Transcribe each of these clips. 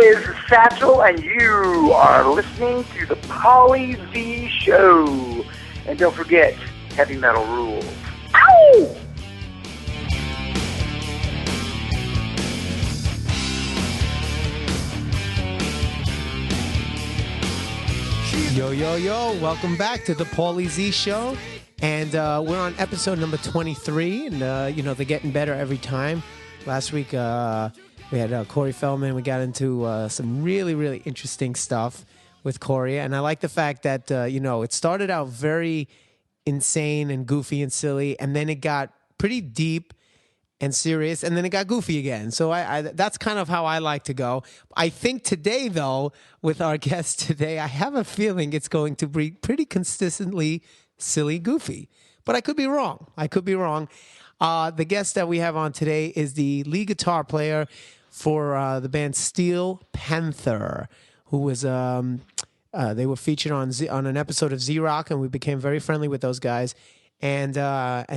is Satchel, and you are listening to the Paulie Z Show. And don't forget, heavy metal rules. Ow! Yo, yo, yo, welcome back to the Paulie Z Show. And we're on episode number 23, and, they're getting better every time. Last week, we had Corey Feldman. We got into some really, really interesting stuff with Corey. And I like the fact that, it started out very insane and goofy and silly, and then it got pretty deep and serious, and then it got goofy again. So that's kind of how I like to go. I think today, though, with our guest today, I have a feeling it's going to be pretty consistently silly goofy. But I could be wrong. The guest that we have on today is the lead guitar player for the band Steel Panther, who was they were featured on an episode of Z-Rock, and we became very friendly with those guys. And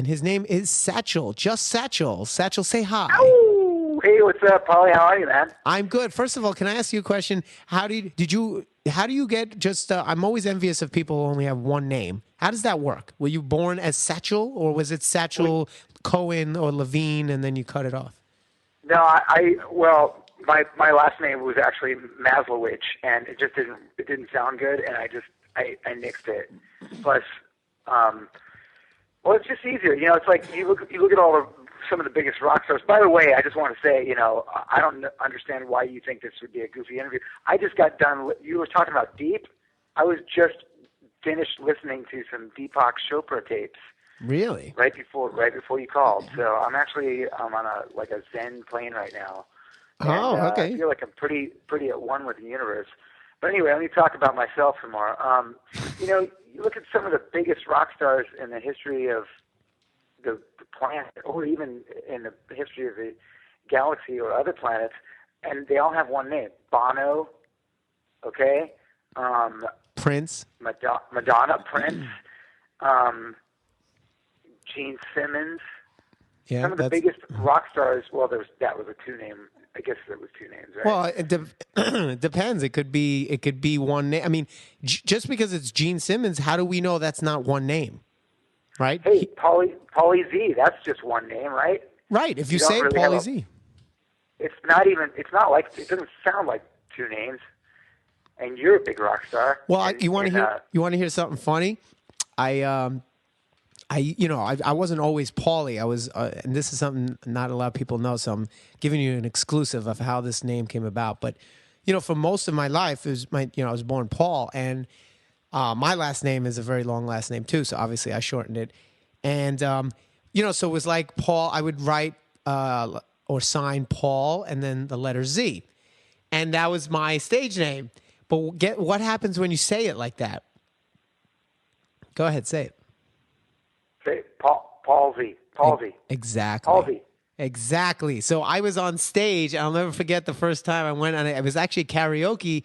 his name is Satchel, just Satchel. Satchel, say hi. Ow! Hey, what's up, Paulie? How are you, man? I'm good. First of all, can I ask you a question? How do you get just? I'm always envious of people who only have one name. How does that work? Were you born as Satchel, or was it Satchel Cohen or Levine, and then you cut it off? No, my last name was actually Maslowich, and it just didn't sound good, and I nixed it. Plus, it's just easier. It's like you look at some of the biggest rock stars. By the way, I just want to say, I don't understand why you think this would be a goofy interview. I just got done. You were talking about Deep. I was just finished listening to some Deepak Chopra tapes. Really? Right before you called. So I'm on a Zen plane right now. And, okay. I feel like I'm pretty at one with the universe. But anyway, let me talk about myself some more. You look at some of the biggest rock stars in the history of the planet, or even in the history of the galaxy or other planets, and they all have one name: Bono. Okay. Prince. Madonna, Prince. Gene Simmons. Yeah, some of the biggest rock stars. Well, that was a two-name. I guess there was two names, right? Well, it depends. It could be one name. I mean, just because it's Gene Simmons, how do we know that's not one name? Right? Hey, Paulie Z. That's just one name, right? Right. If you say really Paulie Z, it's not like it doesn't sound like two names. And you're a big rock star. Well, you want to hear something funny? I wasn't always Paulie. I was, and this is something not a lot of people know, so I'm giving you an exclusive of how this name came about. But, for most of my life, I was born Paul, and my last name is a very long last name too, so obviously I shortened it. And, so it was like Paul, I would write or sign Paul and then the letter Z. And that was my stage name. But what happens when you say it like that? Go ahead, say it. Say Paul Z. Paul Z. Exactly. Paul Z. Exactly. So I was on stage. I'll never forget the first time I went on it. It was actually karaoke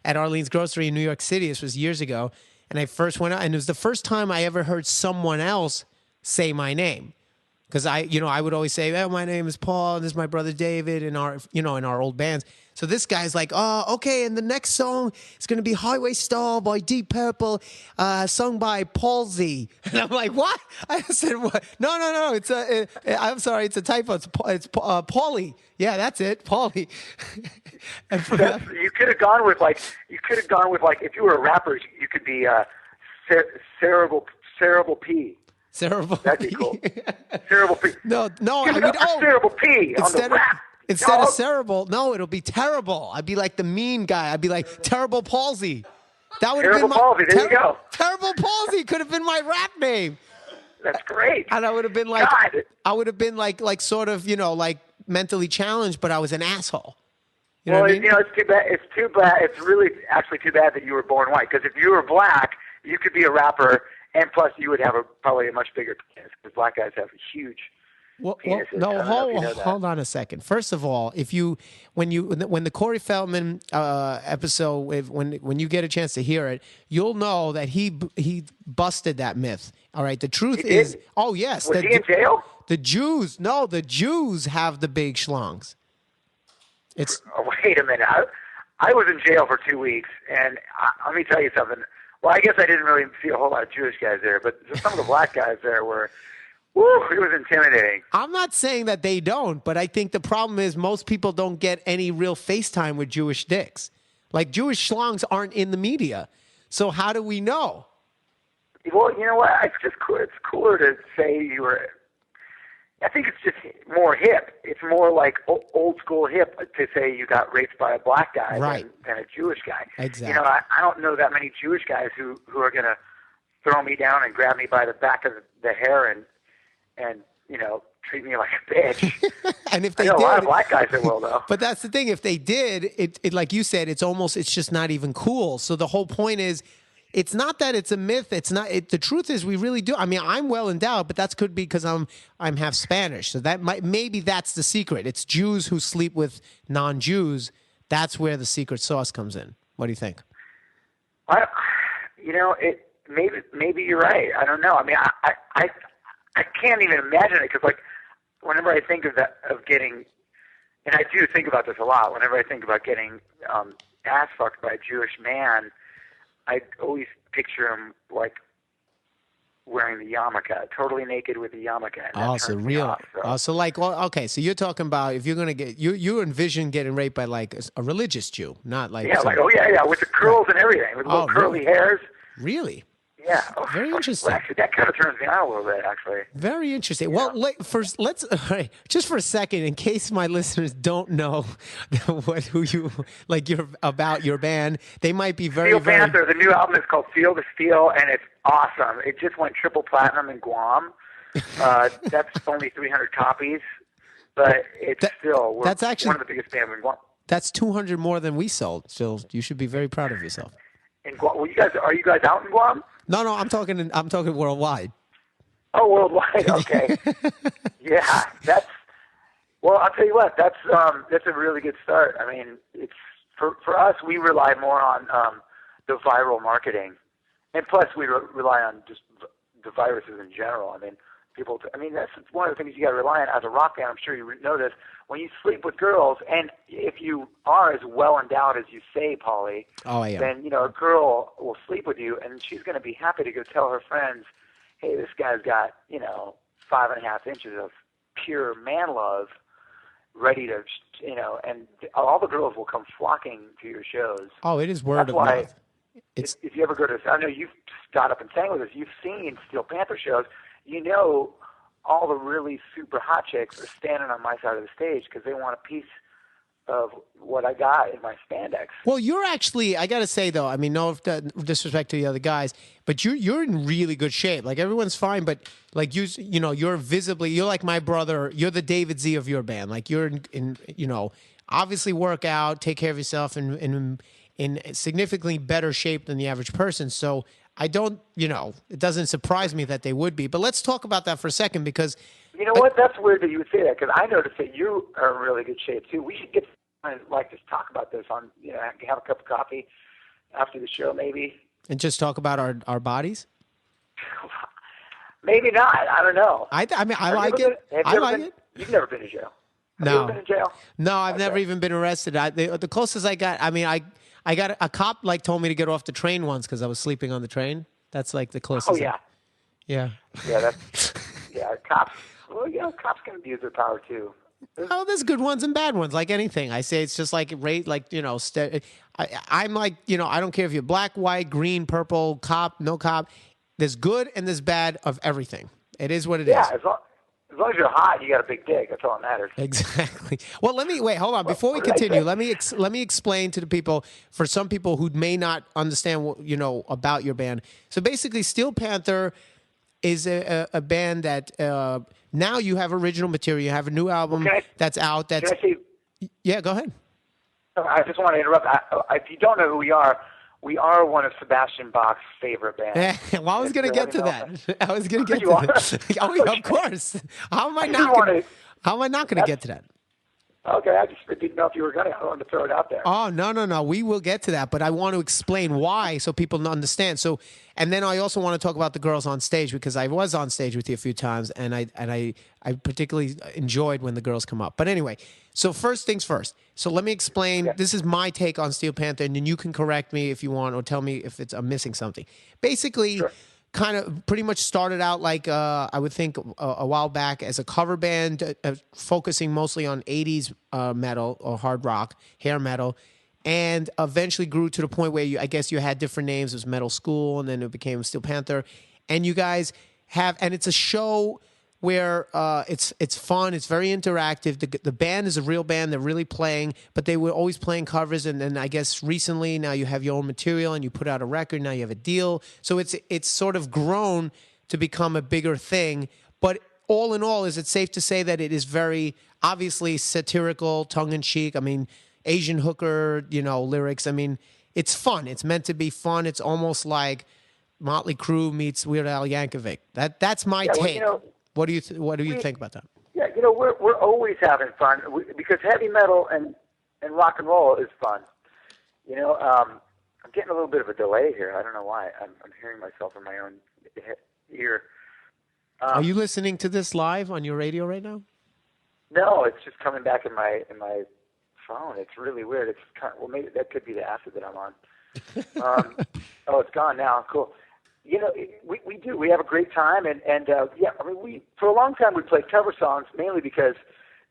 at Arlene's Grocery in New York City. This was years ago. And I first went out, and it was the first time I ever heard someone else say my name. Because I would always say, "Oh, my name is Paul, and this is my brother David," in our old bands. So this guy's like, "Oh, okay, and the next song is going to be Highway Star by Deep Purple, sung by Paul Z." And I'm like, "What?" I said, "What? No. I'm sorry, it's a typo. It's Paulie. Yeah, that's it, Paulie." You could have gone with if you were a rapper, you could be Cerebral P. Cerebral. That'd be cool. Cerebral P. No. Cerebral P on the rap. Instead of cerebral, no, it'll be terrible. I'd be like the mean guy. I'd be like Terrible Palsy. That would have been Palsy. There you go. Terrible Palsy could have been my rap name. That's great. And I would have been like, God. I would have been like sort of, like mentally challenged, but I was an asshole. You know what I mean? It's too bad. It's too bad. It's really actually too bad that you were born white. Because if you were black, you could be a rapper. And plus, you would have probably a much bigger penis because black guys have huge penises. Hold on a second. First of all, when the Corey Feldman episode, when you get a chance to hear it, you'll know that he busted that myth. All right, the truth is, oh yes, was he in jail? The Jews have the big schlongs. Wait a minute. I was in jail for 2 weeks, and let me tell you something. Well, I guess I didn't really see a whole lot of Jewish guys there, but some of the black guys there were, woo, it was intimidating. I'm not saying that they don't, but I think the problem is most people don't get any real FaceTime with Jewish dicks. Like, Jewish schlongs aren't in the media. So how do we know? Well, you know what? It's just cool. It's cooler to say you were. I think it's just more hip. It's more like old school hip to say you got raped by a black guy than a Jewish guy. Exactly. You know, I don't know that many Jewish guys who are going to throw me down and grab me by the back of the hair and you know, treat me like a bitch. And if they did, a lot of black guys that will, though. But that's the thing. If they did, it like you said, it's just not even cool. So the whole point is, it's not that it's a myth. It's not. The truth is, we really do. I mean, I'm well endowed, but that could be because I'm half Spanish. So maybe that's the secret. It's Jews who sleep with non-Jews. That's where the secret sauce comes in. What do you think? Maybe you're right. I don't know. I mean, I can't even imagine it because, like, whenever I think of getting, and I do think about this a lot. Whenever I think about getting ass fucked by a Jewish man, I always picture him like wearing the yarmulke, totally naked with the yarmulke. Oh, so real. Off, so. So like, well, okay. So you're talking about if you're gonna get you envision getting raped by like a religious Jew, not like with the curls and everything, with little curly hairs. Really? Yeah. Very interesting. Well, actually, that kind of turns me on a little bit, actually. Very interesting. Yeah. Well, first, let's just for a second, in case my listeners don't know about your band, they might be Steel Panther. The new album is called Field of Steel, and it's awesome. It just went triple platinum in Guam. That's only 300 copies, but that's actually one of the biggest bands in Guam. That's 200 more than we sold, so you should be very proud of yourself. In Guam, are you guys out in Guam? No, I'm talking worldwide. Oh, worldwide. Okay. Yeah, I'll tell you what. That's a really good start. I mean, it's for us. We rely more on the viral marketing, and plus we rely on just the viruses in general. I mean, that's one of the things you got to rely on as a rock band. I'm sure you notice when you sleep with girls, and if you are as well endowed as you say, Paulie, then a girl will sleep with you, and she's going to be happy to go tell her friends, "Hey, this guy's got 5.5 inches of pure man love, ready to and all the girls will come flocking to your shows." Oh, it is word of mouth. If you ever go to, I know you've got up and sang with us. You've seen Steel Panther shows. All the really super hot chicks are standing on my side of the stage because they want a piece of what I got in my spandex. Well, you're actually, I got to say, though, I mean, no disrespect to the other guys, but you're in really good shape. Like, everyone's fine, but, like, you're visibly, you're like my brother. You're the David Z of your band. Like, you're in obviously work out, take care of yourself, in significantly better shape than the average person. So I don't, it doesn't surprise me that they would be. But let's talk about that for a second because... You know what? That's weird that you would say that because I noticed that you are in really good shape, too. We should get and just talk about this on, have a cup of coffee after the show, maybe. And just talk about our bodies? Maybe not. I don't know. I like it. I like it. You've never been in jail. Have you ever been in jail? No, I've never even been arrested. The closest I got, I got a cop told me to get off the train once because I was sleeping on the train. That's like the closest. Oh yeah. Yeah. Yeah, cops. Well, cops can abuse their power too. There's good ones and bad ones, like anything. I say it's just like rate, I'm like, I don't care if you're black, white, green, purple, cop, no cop. There's good and there's bad of everything. It is what it is. Yeah, as long as you're hot, you got a big dick. That's all that matters. Exactly. Well, hold on. Before we continue, let me explain to the people, for some people who may not understand what, about your band. So basically, Steel Panther is a band that now you have original material. You have a new album that's out. Can I say? Yeah, go ahead. I just want to interrupt. If you don't know who we are one of Sebastian Bach's favorite bands. Well, I was going to get to that. I was going to get to that. Oh, yeah, of course. How am I not going to get to that? Okay, I just didn't know if you were going to. I wanted to throw it out there. Oh, no. We will get to that, but I want to explain why so people understand. So, and then I also want to talk about the girls on stage because I was on stage with you a few times, and I particularly enjoyed when the girls come up. But anyway, so first things first. So let me explain. Yeah. This is my take on Steel Panther, and then you can correct me if you want or tell me if I'm missing something. Basically, Sure. kind of pretty much started out like I would think a while back as a cover band, focusing mostly on 80s metal or hard rock, hair metal, and eventually grew to the point where I guess you had different names. It was Metal School, and then it became Steel Panther. And you guys and it's a show where it's fun. It's very interactive. The band is a real band. They're really playing, but they were always playing covers. And then I guess recently now you have your own material and you put out a record. Now you have a deal. So it's sort of grown to become a bigger thing. But all in all, is it safe to say that it is very obviously satirical, tongue-in-cheek? I mean, Asian hooker, lyrics. I mean, it's fun. It's meant to be fun. It's almost like Motley Crue meets Weird Al Yankovic. That's my take. Well, what do you think about that? Yeah, we're always having fun because heavy metal and rock and roll is fun. I'm getting a little bit of a delay here. I don't know why. I'm hearing myself in my own ear. Are you listening to this live on your radio right now? No, it's just coming back in my phone. It's really weird. It's maybe that could be the acid that I'm on. Oh, it's gone now. Cool. We do. We have a great time, and yeah. I mean, we for a long time we played cover songs mainly because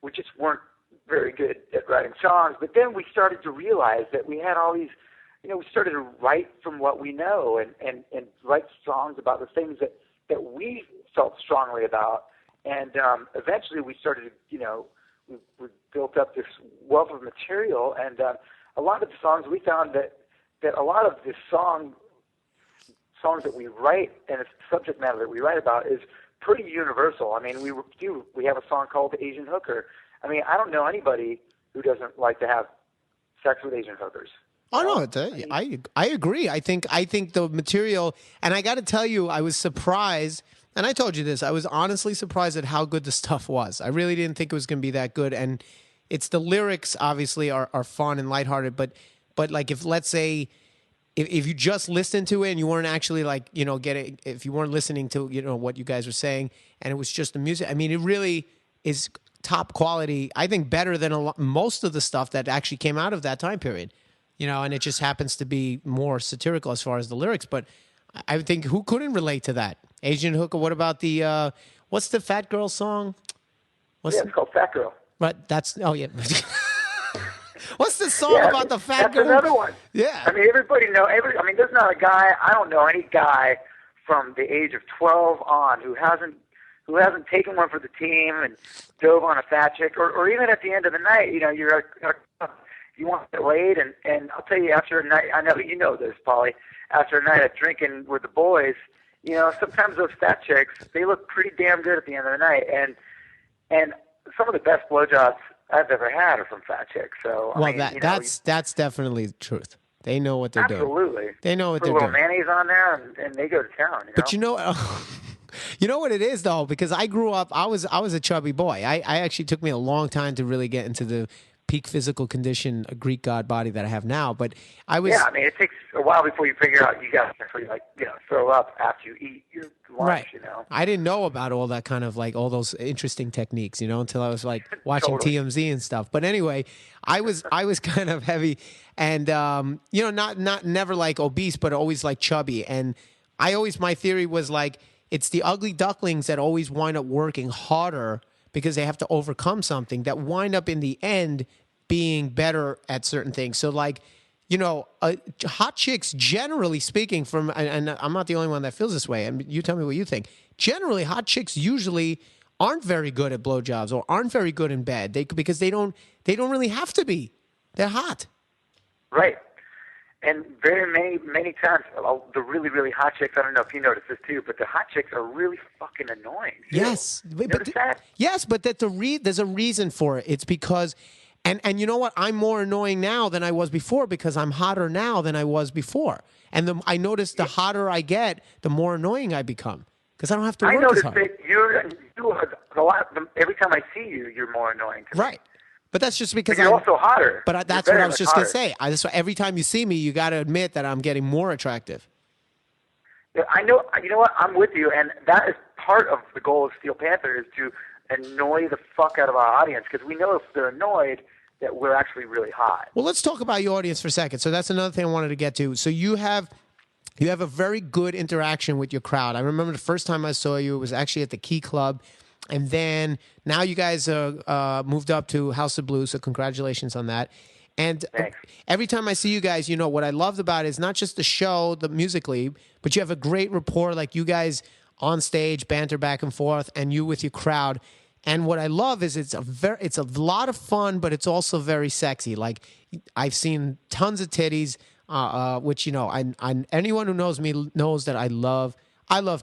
we just weren't very good at writing songs. But then we started to realize that we had all these. We started to write from what we know and write songs about the things that we felt strongly about. And eventually we started to, we built up this wealth of material. And a lot of the songs, we found that a lot of the songs that we write and the subject matter that we write about is pretty universal. I mean, we have a song called The Asian Hooker. I mean, I don't know anybody who doesn't like to have sex with Asian hookers. Oh no, I agree. I think the material, and I got to tell you, I was surprised, and I told you this. I was honestly surprised at how good the stuff was. I really didn't think it was going to be that good, and it's the lyrics obviously are fun and lighthearted, but like if let's say if you just listened to it and you weren't actually like if you weren't listening to what you guys were saying and it was just the music, I mean, it really is top quality. I think better than most of the stuff that actually came out of that time period. And it just happens to be more satirical as far as the lyrics. But I think who couldn't relate to that? Asian Hooker. What about the what's the Fat Girl song? It's called Fat Girl. Right. Yeah. What's the song about the fat girl? That's another one. Yeah. I mean, everybody know. I mean, there's not a guy. I don't know any guy from the age of 12 on who hasn't taken one for the team and dove on a fat chick, or even at the end of the night, you want to get laid, and I'll tell you, after a night, I know you know this, Paulie, after a night of drinking with the boys, sometimes those fat chicks, they look pretty damn good at the end of the night, and some of the best blowjobs I've ever had are from fat chicks. So that's definitely the truth. They know what they're doing. Absolutely. They know what Put they're a little doing. mayonnaise on there, and they go to town. But you know what it is though, because I grew up. I was a chubby boy. I actually took me a long time to really get into the peak physical condition, a Greek god body that I have now. But I was. Yeah, I mean, it takes a while before you figure out you got to actually throw up after you eat your lunch. Right. I didn't know about all that kind of like all those interesting techniques, until I was like watching Totally. TMZ and stuff. But anyway, I was kind of heavy, and not never like obese, but always like chubby. And my theory was like it's the ugly ducklings that always wind up working harder because they have to overcome something that wind up in the end being better at certain things. So like, hot chicks, generally speaking, and I'm not the only one that feels this way. And you tell me what you think. Generally, hot chicks usually aren't very good at blowjobs or aren't very good in bed. Because they don't really have to be. They're hot. Right. And very many times, the really, really hot chicks, I don't know if you notice this too, but the hot chicks are really fucking annoying. Too. Yes. Notice that? Yes, but there's a reason for it. It's because, and you know what? I'm more annoying now than I was before because I'm hotter now than I was before. And I notice the hotter I get, the more annoying I become because I don't have to work as hard. I noticed that you are a lot. Every time I see you, you're more annoying to me. Right. But that's just But because you're also hotter. But that's what I was just going to say. That's why every time you see me, you got to admit that I'm getting more attractive. Yeah, I know. You know what? I'm with you, and that is part of the goal of Steel Panther is to annoy the fuck out of our audience because we know if they're annoyed that we're actually really hot. Well, let's talk about your audience for a second. So that's another thing I wanted to get to. So you have a very good interaction with your crowd. I remember the first time I saw you, it was actually at the Key Club. And then now you guys moved up to House of Blues, so congratulations on that. And Thanks. every time I see you guys, you know, what I loved about it is not just the show, the musically, but you have a great rapport. Like you guys on stage, banter back and forth, and you with your crowd. And what I love is it's a lot of fun, but it's also very sexy. Like I've seen tons of titties, which, you know, I anyone who knows me knows that I love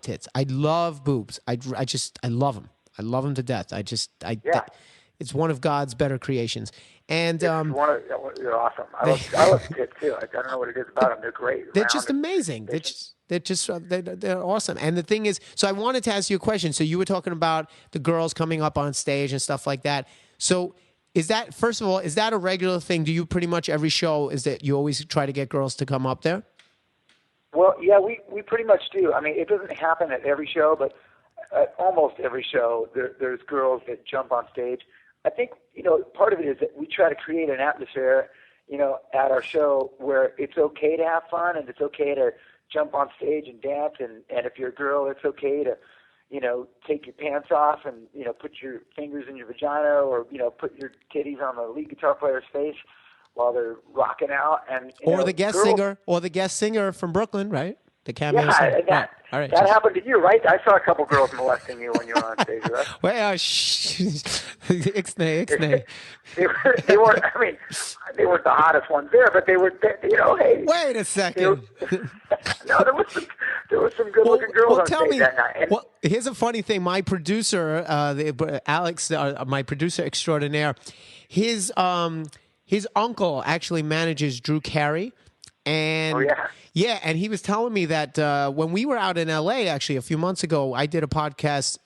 tits. I love boobs. I love them. I love them to death. Yeah. It's one of God's better creations. And They're awesome. I love tits too. I don't know what it is about them. They're great. They're just amazing. They're awesome. And the thing is, so I wanted to ask you a question. So you were talking about the girls coming up on stage and stuff like that. So is that, first of all, is that a regular thing? Do you pretty much every show, is that you always try to get girls to come up there? Well, yeah, we pretty much do. I mean, it doesn't happen at every show, but at almost every show, there's girls that jump on stage. I think, you know, part of it is that we try to create an atmosphere, you know, at our show where it's okay to have fun and it's okay to jump on stage and dance. And if you're a girl, it's okay to, you know, take your pants off and, you know, put your fingers in your vagina or, you know, put your titties on the lead guitar player's face while they're rocking out. And the guest singer from Brooklyn, right? The cameo. Yeah, right. That happened to you, right? I saw a couple girls molesting you when you were on stage, right? Well, ixnay. They weren't. I mean, they weren't the hottest ones there, but they were. You know, hey. Wait a second. No, there was some good-looking girls on stage that night. Well, here's a funny thing. My producer, Alex, my producer extraordinaire, his uncle actually manages Drew Carey. And and he was telling me that when we were out in LA, actually a few months ago, I did a podcast.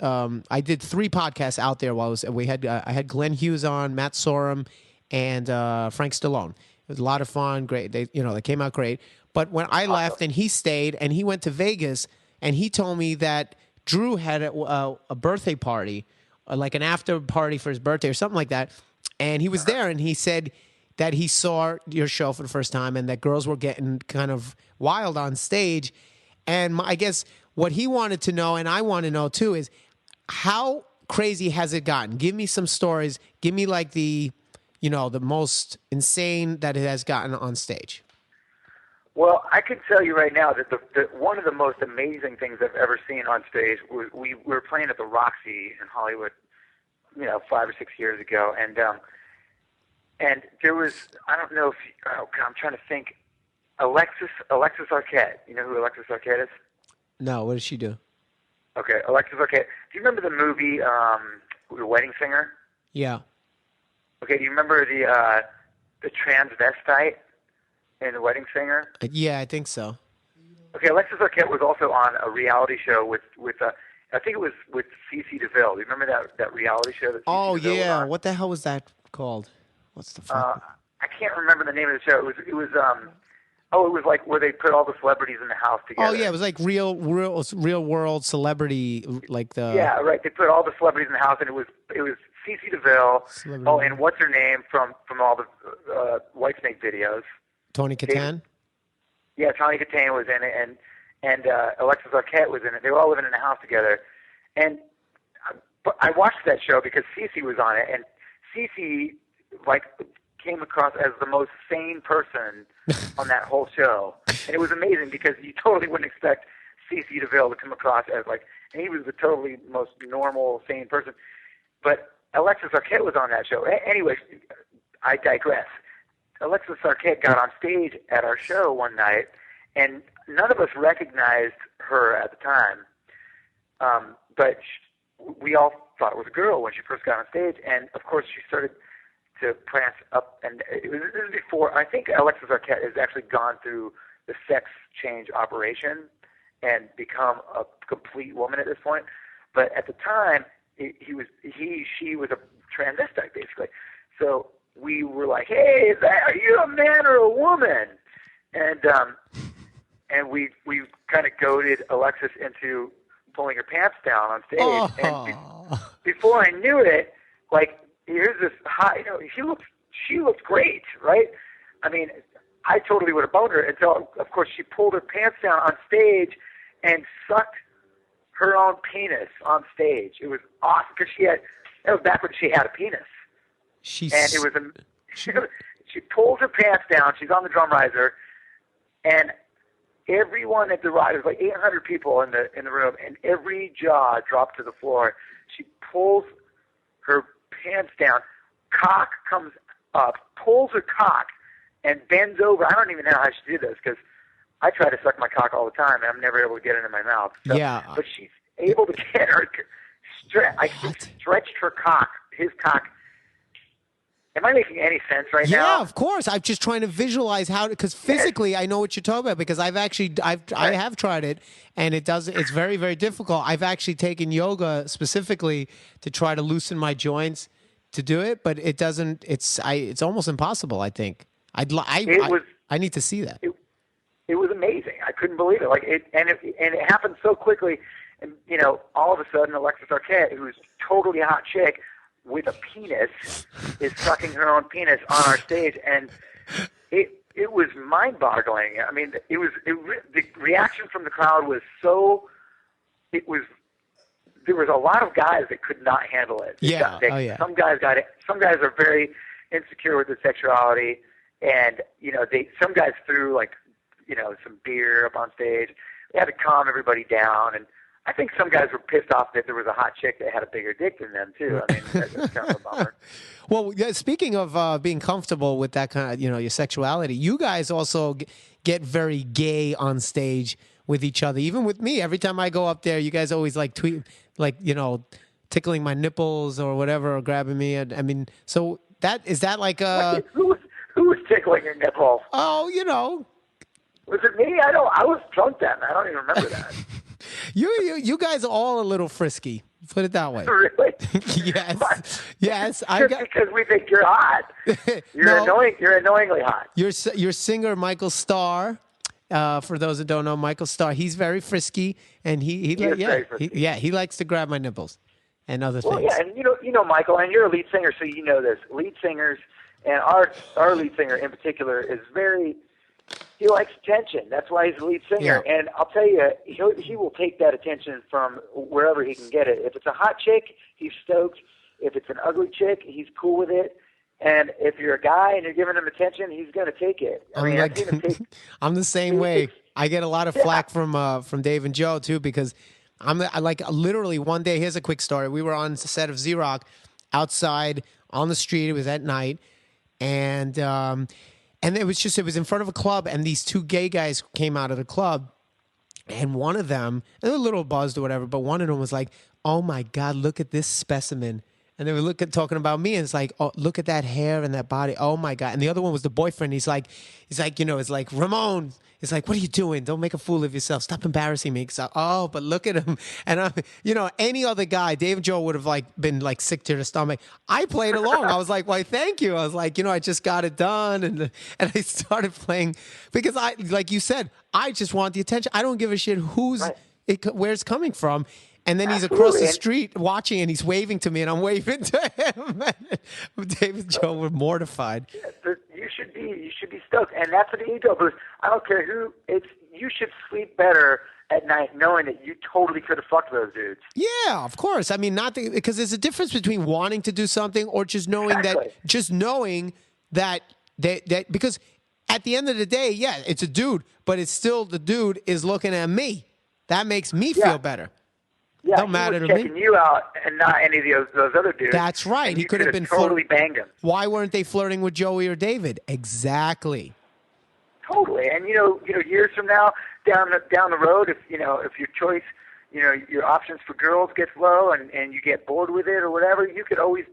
I did 3 podcasts out there while I had Glenn Hughes on, Matt Sorum, and Frank Stallone. It was a lot of fun, great. They came out great. But when I left and he stayed and he went to Vegas, and he told me that Drew had a birthday party, like an after party for his birthday or something like that, and he was there and he said that he saw your show for the first time and that girls were getting kind of wild on stage. And I guess what he wanted to know, and I want to know too, is how crazy has it gotten? Give me some stories. Give me like the most insane that it has gotten on stage. Well, I can tell you right now that one of the most amazing things I've ever seen on stage was we were playing at the Roxy in Hollywood, 5 or 6 years ago, and there was, I don't know if I'm trying to think, Alexis Arquette. You know who Alexis Arquette is? No, what does she do? Okay, Alexis Arquette. Do you remember the movie The Wedding Singer? Yeah. Okay, do you remember the transvestite in The Wedding Singer? Yeah, I think so. Okay, Alexis Arquette was also on a reality show with I think it was with CeCe DeVille. Do you remember that reality show that CeCe DeVille was on? What the hell was that called? What's the fuck? I can't remember the name of the show. It was like where they put all the celebrities in the house together. Oh yeah, it was like real world celebrity, like the. Yeah, right. They put all the celebrities in the house, and it was CeCe DeVille. Celebrity. Oh, and what's her name from all the Whitesnake videos? Tony Kattan. Yeah, Tony Kattan was in it, and Alexis Arquette was in it. They were all living in a house together, and I watched that show because CeCe was on it, and CeCe came across as the most sane person on that whole show. And it was amazing because you totally wouldn't expect CeCe DeVille to come across as and he was the totally most normal, sane person. But Alexis Arquette was on that show. Anyway, I digress. Alexis Arquette got on stage at our show one night, and none of us recognized her at the time. But we all thought it was a girl when she first got on stage, and of course she started to prance up, and this is before, I think Alexis Arquette has actually gone through the sex change operation and become a complete woman at this point. But at the time, she was a transvestite, basically. So we were like, "Hey, are you a man or a woman?" And we kind of goaded Alexis into pulling her pants down on stage. Oh. And before I knew it, like, here's this hot, she looked great, right? I mean, I totally would have boned her until, of course, she pulled her pants down on stage and sucked her own penis on stage. It was awesome because that was back when she had a penis. She pulls her pants down. She's on the drum riser, and everyone at the ride, there's like 800 people in the room, and every jaw dropped to the floor. She pulls her pants down, cock comes up, pulls her cock, and bends over. I don't even know how she did this because I try to suck my cock all the time, and I'm never able to get it in my mouth. So, yeah. But she's able to get her stretched her cock, his cock. Am I making any sense right now? Yeah, of course. I'm just trying to visualize how, because physically I know what you're talking about because I have tried it and it's very, very difficult. I've actually taken yoga specifically to try to loosen my joints to do it, but it doesn't, it's almost impossible, I think. I need to see that. It was amazing. I couldn't believe it. It happened so quickly. And, all of a sudden Alexis Arquette, who's totally a hot chick, with a penis, is sucking her own penis on our stage, and it was mind-boggling. I mean, the reaction from the crowd was so. There was a lot of guys that could not handle it. Yeah. Some guys got it. Some guys are very insecure with their sexuality, and some guys threw some beer up on stage. They had to calm everybody down, and I think some guys were pissed off that there was a hot chick that had a bigger dick than them, too. I mean, that's kind of a bummer. Well, speaking of being comfortable with that kind of, your sexuality, you guys also get very gay on stage with each other. Even with me, every time I go up there, you guys always tweet, tickling my nipples or whatever, or grabbing me. I mean, so is that like a... Who was tickling your nipples? Oh, Was it me? I was drunk then. I don't even remember that. You guys are all a little frisky. Put it that way. Really? Yes. Yes. Because we think you're hot. You're annoying. You're annoyingly hot. Your singer Michael Starr. For those that don't know, Michael Starr. He's very frisky, and he likes to grab my nipples and other things. Yeah, and you know Michael, and you're a lead singer, so you know this. Lead singers, and our lead singer in particular is very. He likes attention. That's why he's the lead singer. Yeah. And I'll tell you, he will take that attention from wherever he can get it. If it's a hot chick, he's stoked. If it's an ugly chick, he's cool with it. And if you're a guy and you're giving him attention, he's going to take it. I'm the same way. I get a lot of flack from Dave and Joe too because I literally one day. Here's a quick story. We were on the set of Z-Rock outside on the street. It was at night, and it was in front of a club, and these two gay guys came out of the club, and one of them, they were a little buzzed or whatever, but one of them was like, "Oh my God, look at this specimen." And they were talking about me, and it's like, "Oh, look at that hair and that body. Oh my God." And the other one was the boyfriend. He's like, it's like, "Ramon." It's like, "What are you doing? Don't make a fool of yourself. Stop embarrassing me." But look at him. And any other guy, Dave and Joe would have been sick to their stomach. I played along. I was like, "Why, thank you." I was like, I just got it done, and I started playing because like you said, I just want the attention. I don't give a shit where it's coming from. And then he's across the street watching, and he's waving to me, and I'm waving to him. Dave and Joe were mortified. You should be stoked, and that's an ego boost. I don't care who. You should sleep better at night knowing that you totally could have fucked those dudes. Yeah, of course. I mean, because there's a difference between wanting to do something or just knowing that because at the end of the day, yeah, it's a dude, but it's still the dude is looking at me. That makes me feel better. Yeah, don't matter to me. Checking you out and not any of those other dudes. That's right. He could have been totally banged him. Why weren't they flirting with Joey or David? Exactly. Totally. And years from now, down the road, if your choice, your options for girls gets low and you get bored with it or whatever, you could always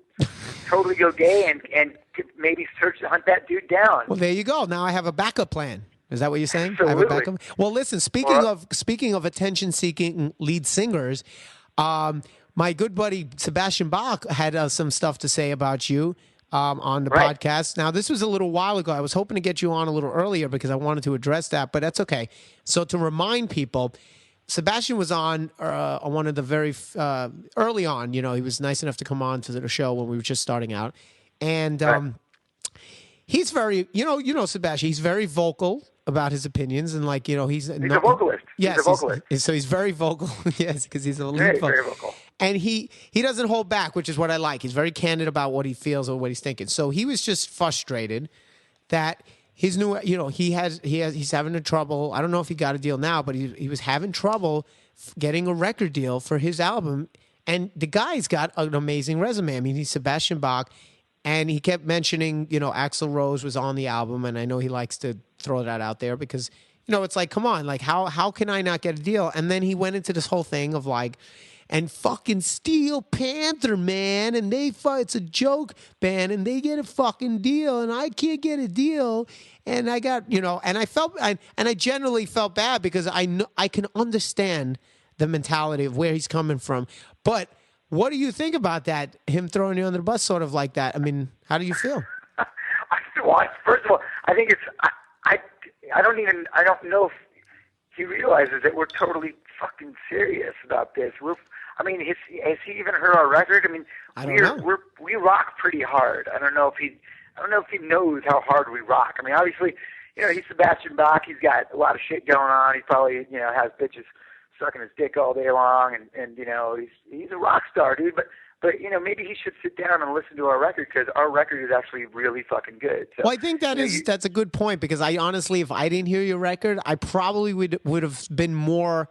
totally go gay and maybe hunt that dude down. Well, there you go. Now I have a backup plan. Is that what you're saying? Absolutely. I have a backup. Well, listen. Speaking of attention-seeking lead singers, my good buddy Sebastian Bach had some stuff to say about you. on the podcast. Now, this was a little while ago. I was hoping to get you on a little earlier because I wanted to address that, but that's okay. So to remind people, Sebastian was on one of the very early on. You know, he was nice enough to come on to the show when we were just starting out, and he's very, you know, Sebastian. He's very vocal about his opinions, and like, you know, he's a vocalist. Yes, he's a vocalist. So he's very vocal. Yes, because he's a lead very, vocal. very vocal. And he doesn't hold back, which is what I like. He's very candid about what he feels or what he's thinking. So he was just frustrated that his new, you know, he's having a trouble. I don't know if he got a deal now, but he was having trouble getting a record deal for his album. And the guy's got an amazing resume. I mean, he's Sebastian Bach, and he kept mentioning, you know, Axl Rose was on the album, and I know he likes to throw that out there because, you know, it's like, come on, like how can I not get a deal? And then he went into this whole thing of like, and fucking Steel Panther, man, and it's a joke band, and they get a fucking deal, and I can't get a deal, and I got, you know, and I generally felt bad because I can understand the mentality of where he's coming from, but what do you think about that? Him throwing you under the bus, sort of like that. I mean, how do you feel? Well, first of all, I think I don't know if he realizes that we're totally fucking serious about this. I mean, has he even heard our record? I mean, we rock pretty hard. I don't know if he knows how hard we rock. I mean, obviously, you know, he's Sebastian Bach. He's got a lot of shit going on. He probably, you know, has bitches sucking his dick all day long, and you know, he's a rock star, dude. But you know, maybe he should sit down and listen to our record because our record is actually really fucking good. So, well, I think that's a good point because I honestly, if I didn't hear your record, I probably would have been more.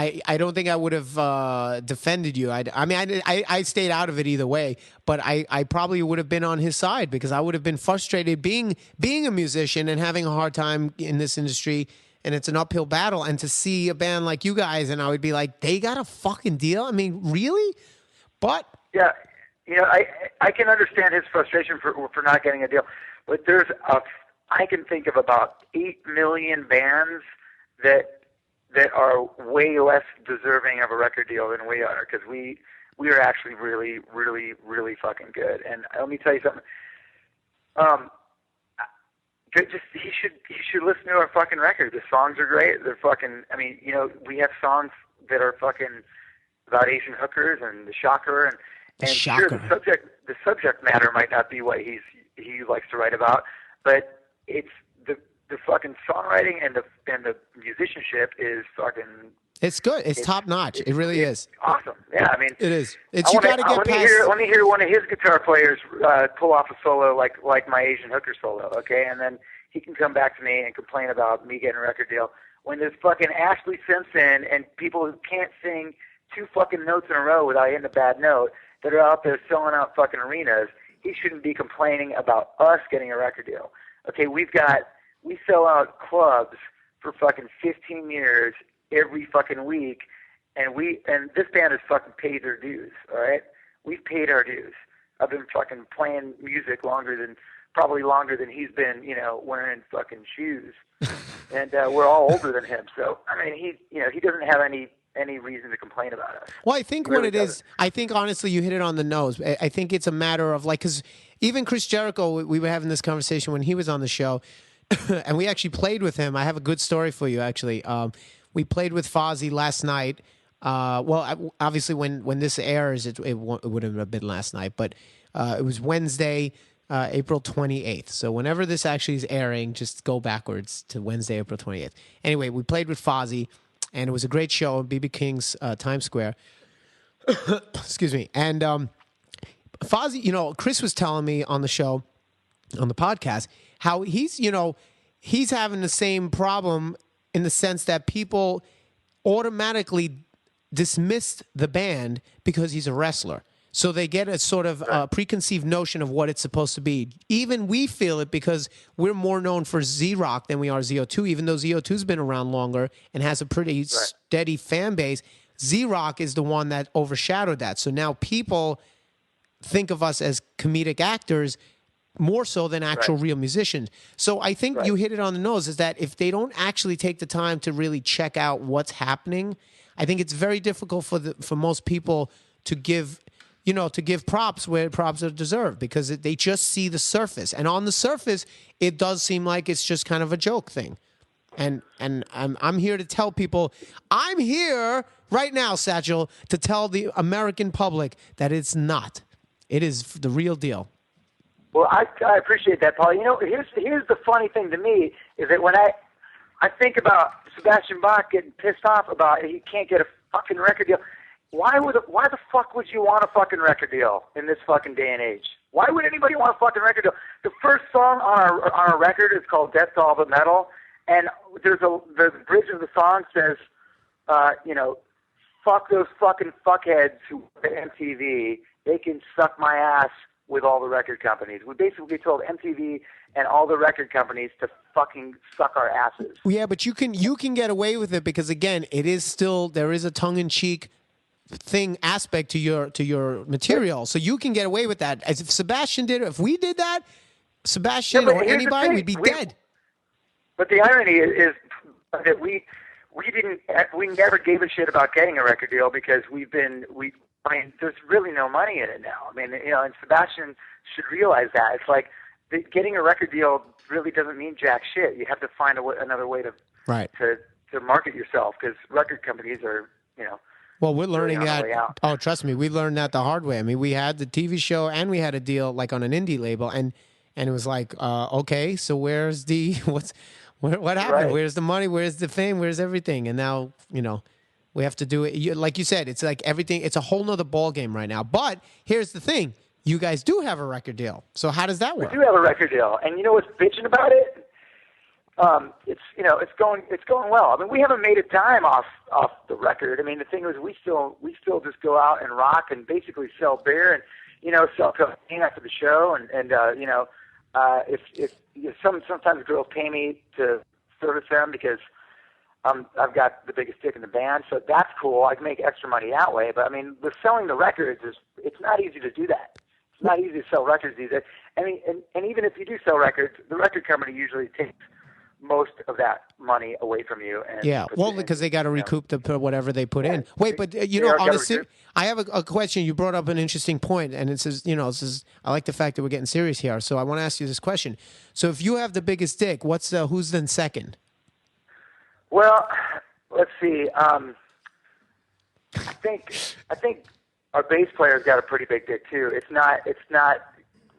I don't think I would have defended you. I mean, I stayed out of it either way, but I probably would have been on his side because I would have been frustrated being a musician and having a hard time in this industry, and it's an uphill battle. And to see a band like you guys, and I would be like, they got a fucking deal? I mean, really? But yeah, you know, I can understand his frustration for not getting a deal, but I can think of about 8 million bands that are way less deserving of a record deal than we are because we are actually really, really, really fucking good. And let me tell you something. He should listen to our fucking record. The songs are great. They're fucking. I mean, you know, we have songs that are fucking about Asian hookers and the shocker and shocker. Sure, the subject matter might not be what he likes to write about, but it's the fucking songwriting and the musicianship is fucking. It's good. It's top notch. It really is. Awesome. Yeah, I mean, it is. It's you got to get past. Let me hear one of his guitar players pull off a solo like my Asian hooker solo, okay? And then he can come back to me and complain about me getting a record deal when there's fucking Ashley Simpson and people who can't sing 2 fucking notes in a row without hitting a bad note that are out there selling out fucking arenas. He shouldn't be complaining about us getting a record deal. Okay, we sell out clubs for fucking 15 years every fucking week, and this band has fucking paid their dues, all right? We've paid our dues. I've been fucking playing music probably longer than he's been, you know, wearing fucking shoes. And we're all older than him, so I mean, he doesn't have any reason to complain about us. Well, I think what it is, I think honestly you hit it on the nose. I think it's a matter of like, because even Chris Jericho, we were having this conversation when he was on the show, and we actually played with him. I have a good story for you, actually. We played with Fozzy last night. Well, obviously when this airs, it wouldn't have been last night, but it was Wednesday, April 28th. So whenever this actually is airing, just go backwards to Wednesday, April 28th. Anyway, we played with Fozzy, and it was a great show at BB King's Times Square. Excuse me. And Fozzy, you know, Chris was telling me on the show, on the podcast, how he's having the same problem in the sense that people automatically dismissed the band because he's a wrestler. So they get a sort of preconceived notion of what it's supposed to be. Even we feel it because we're more known for Z-Rock than we are ZO2, even though ZO2's been around longer and has a pretty steady fan base. Z-Rock is the one that overshadowed that. So now people think of us as comedic actors more so than actual real musicians. So I think you hit it on the nose, is that if they don't actually take the time to really check out what's happening, I think it's very difficult for most people to give, to give props where props are deserved, because they just see the surface, and on the surface, it does seem like it's just kind of a joke thing. And I'm here to tell people, I'm here right now, Satchel, to tell the American public that it's not. It is the real deal. Well, I appreciate that, Paul. Here's the funny thing to me is that when I think about Sebastian Bach getting pissed off about he can't get a fucking record deal. Why the fuck would you want a fucking record deal in this fucking day and age? Why would anybody want a fucking record deal? The first song on our record is called "Death to All But Metal," and the bridge of the song says, fuck those fucking fuckheads who work at MTV. They can suck my ass with all the record companies. We basically told MTV and all the record companies to fucking suck our asses. Yeah, but you can get away with it because, again, there is a tongue-in-cheek aspect to your material, so you can get away with that. As if Sebastian did, if we did that, Sebastian or anybody, we'd be dead. But the irony is that we never gave a shit about getting a record deal because there's really no money in it now. And Sebastian should realize that. It's like getting a record deal really doesn't mean jack shit. You have to find another way to market yourself, because record companies are, Well, we're learning that. Oh, trust me, we learned that the hard way. We had the TV show and we had a deal like on an indie label, and it was like, okay, so where's what happened? Right. Where's the money? Where's the fame? Where's everything? And now, we have to do it. Like you said, it's like everything. It's a whole nother ball game right now. But here's the thing: you guys do have a record deal. So how does that work? We do have a record deal, and you know what's bitching about it? It's going well. We haven't made a dime off the record. The thing is, we still just go out and rock and basically sell beer and sell cocaine after the show, and sometimes girls pay me to service them because I've got the biggest dick in the band, so that's cool. I can make extra money that way. But the selling the records it's not easy to do that. It's not easy to sell records these days. And even if you do sell records, the record company usually takes most of that money away from you. And because they got to recoup whatever they put in. Wait, but I have a question. You brought up an interesting point, and it says, I like the fact that we're getting serious here. So I want to ask you this question. So if you have the biggest dick, who's then second? Well, let's see. I think our bass player's got a pretty big dick too. It's not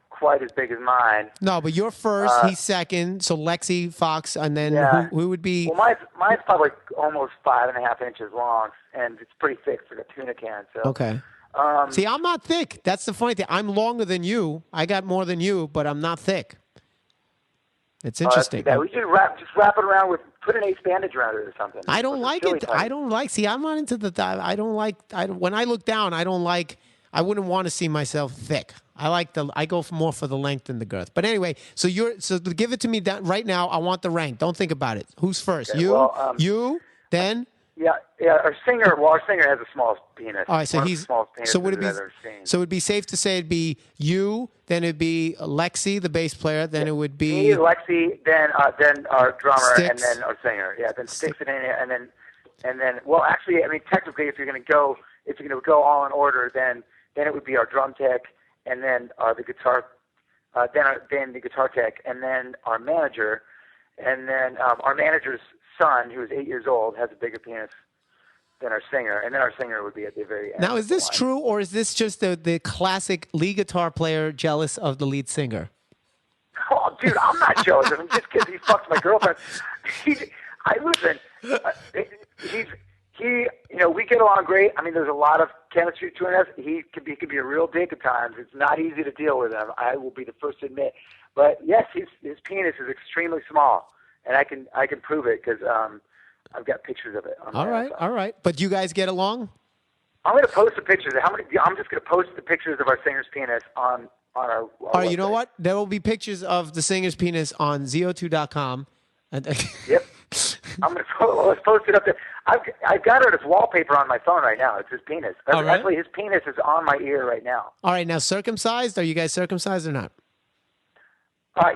quite as big as mine. No, but you're first. He's second. So Lexi, Fox, and then who would be? Well, mine's probably almost 5.5 inches long, and it's pretty thick for a tuna can. So okay. See, I'm not thick. That's the funny thing. I'm longer than you. I got more than you, but I'm not thick. It's interesting. We should wrap it around with put an ace bandage around it or something. I don't like it. I don't like. See, I'm not into the. I don't like. When I look down, I don't like. I wouldn't want to see myself thick. I go more for the length than the girth. But anyway, so give it to me right now. I want the rank. Don't think about it. Who's first? Okay, you, then. Yeah. Our singer has the smallest penis. All right, so he's. So would it be? I've ever seen. So it'd be safe to say it'd be you. Then it'd be Lexi, the bass player. Then it would be me, Lexi, then our drummer, Styx. and then our singer. Yeah, then Styx it in it, and then. Well, actually, technically, if you're going to go all in order, then it would be our drum tech, and then the guitar, then the guitar tech, and then our manager, and then our manager's son, who is 8 years old, has a bigger penis than our singer, and then our singer would be at the very end. Now, is this true, or is this just the classic lead guitar player jealous of the lead singer? Oh, dude, I'm not jealous of him just because he fucked my girlfriend. We get along great. There's a lot of chemistry between us. He could be a real dick at times. It's not easy to deal with him. I will be the first to admit. But yes, his penis is extremely small, and I can prove it because I've got pictures of it. All right. But you guys get along? I'm going to post the pictures. I'm just going to post the pictures of our singer's penis on our website. All right, you know what? There will be pictures of the singer's penis on zo2.com. Yep. Let's post it up there. I've got it as wallpaper on my phone right now. It's his penis. All right. Actually, his penis is on my ear right now. All right, now circumcised? Are you guys circumcised or not?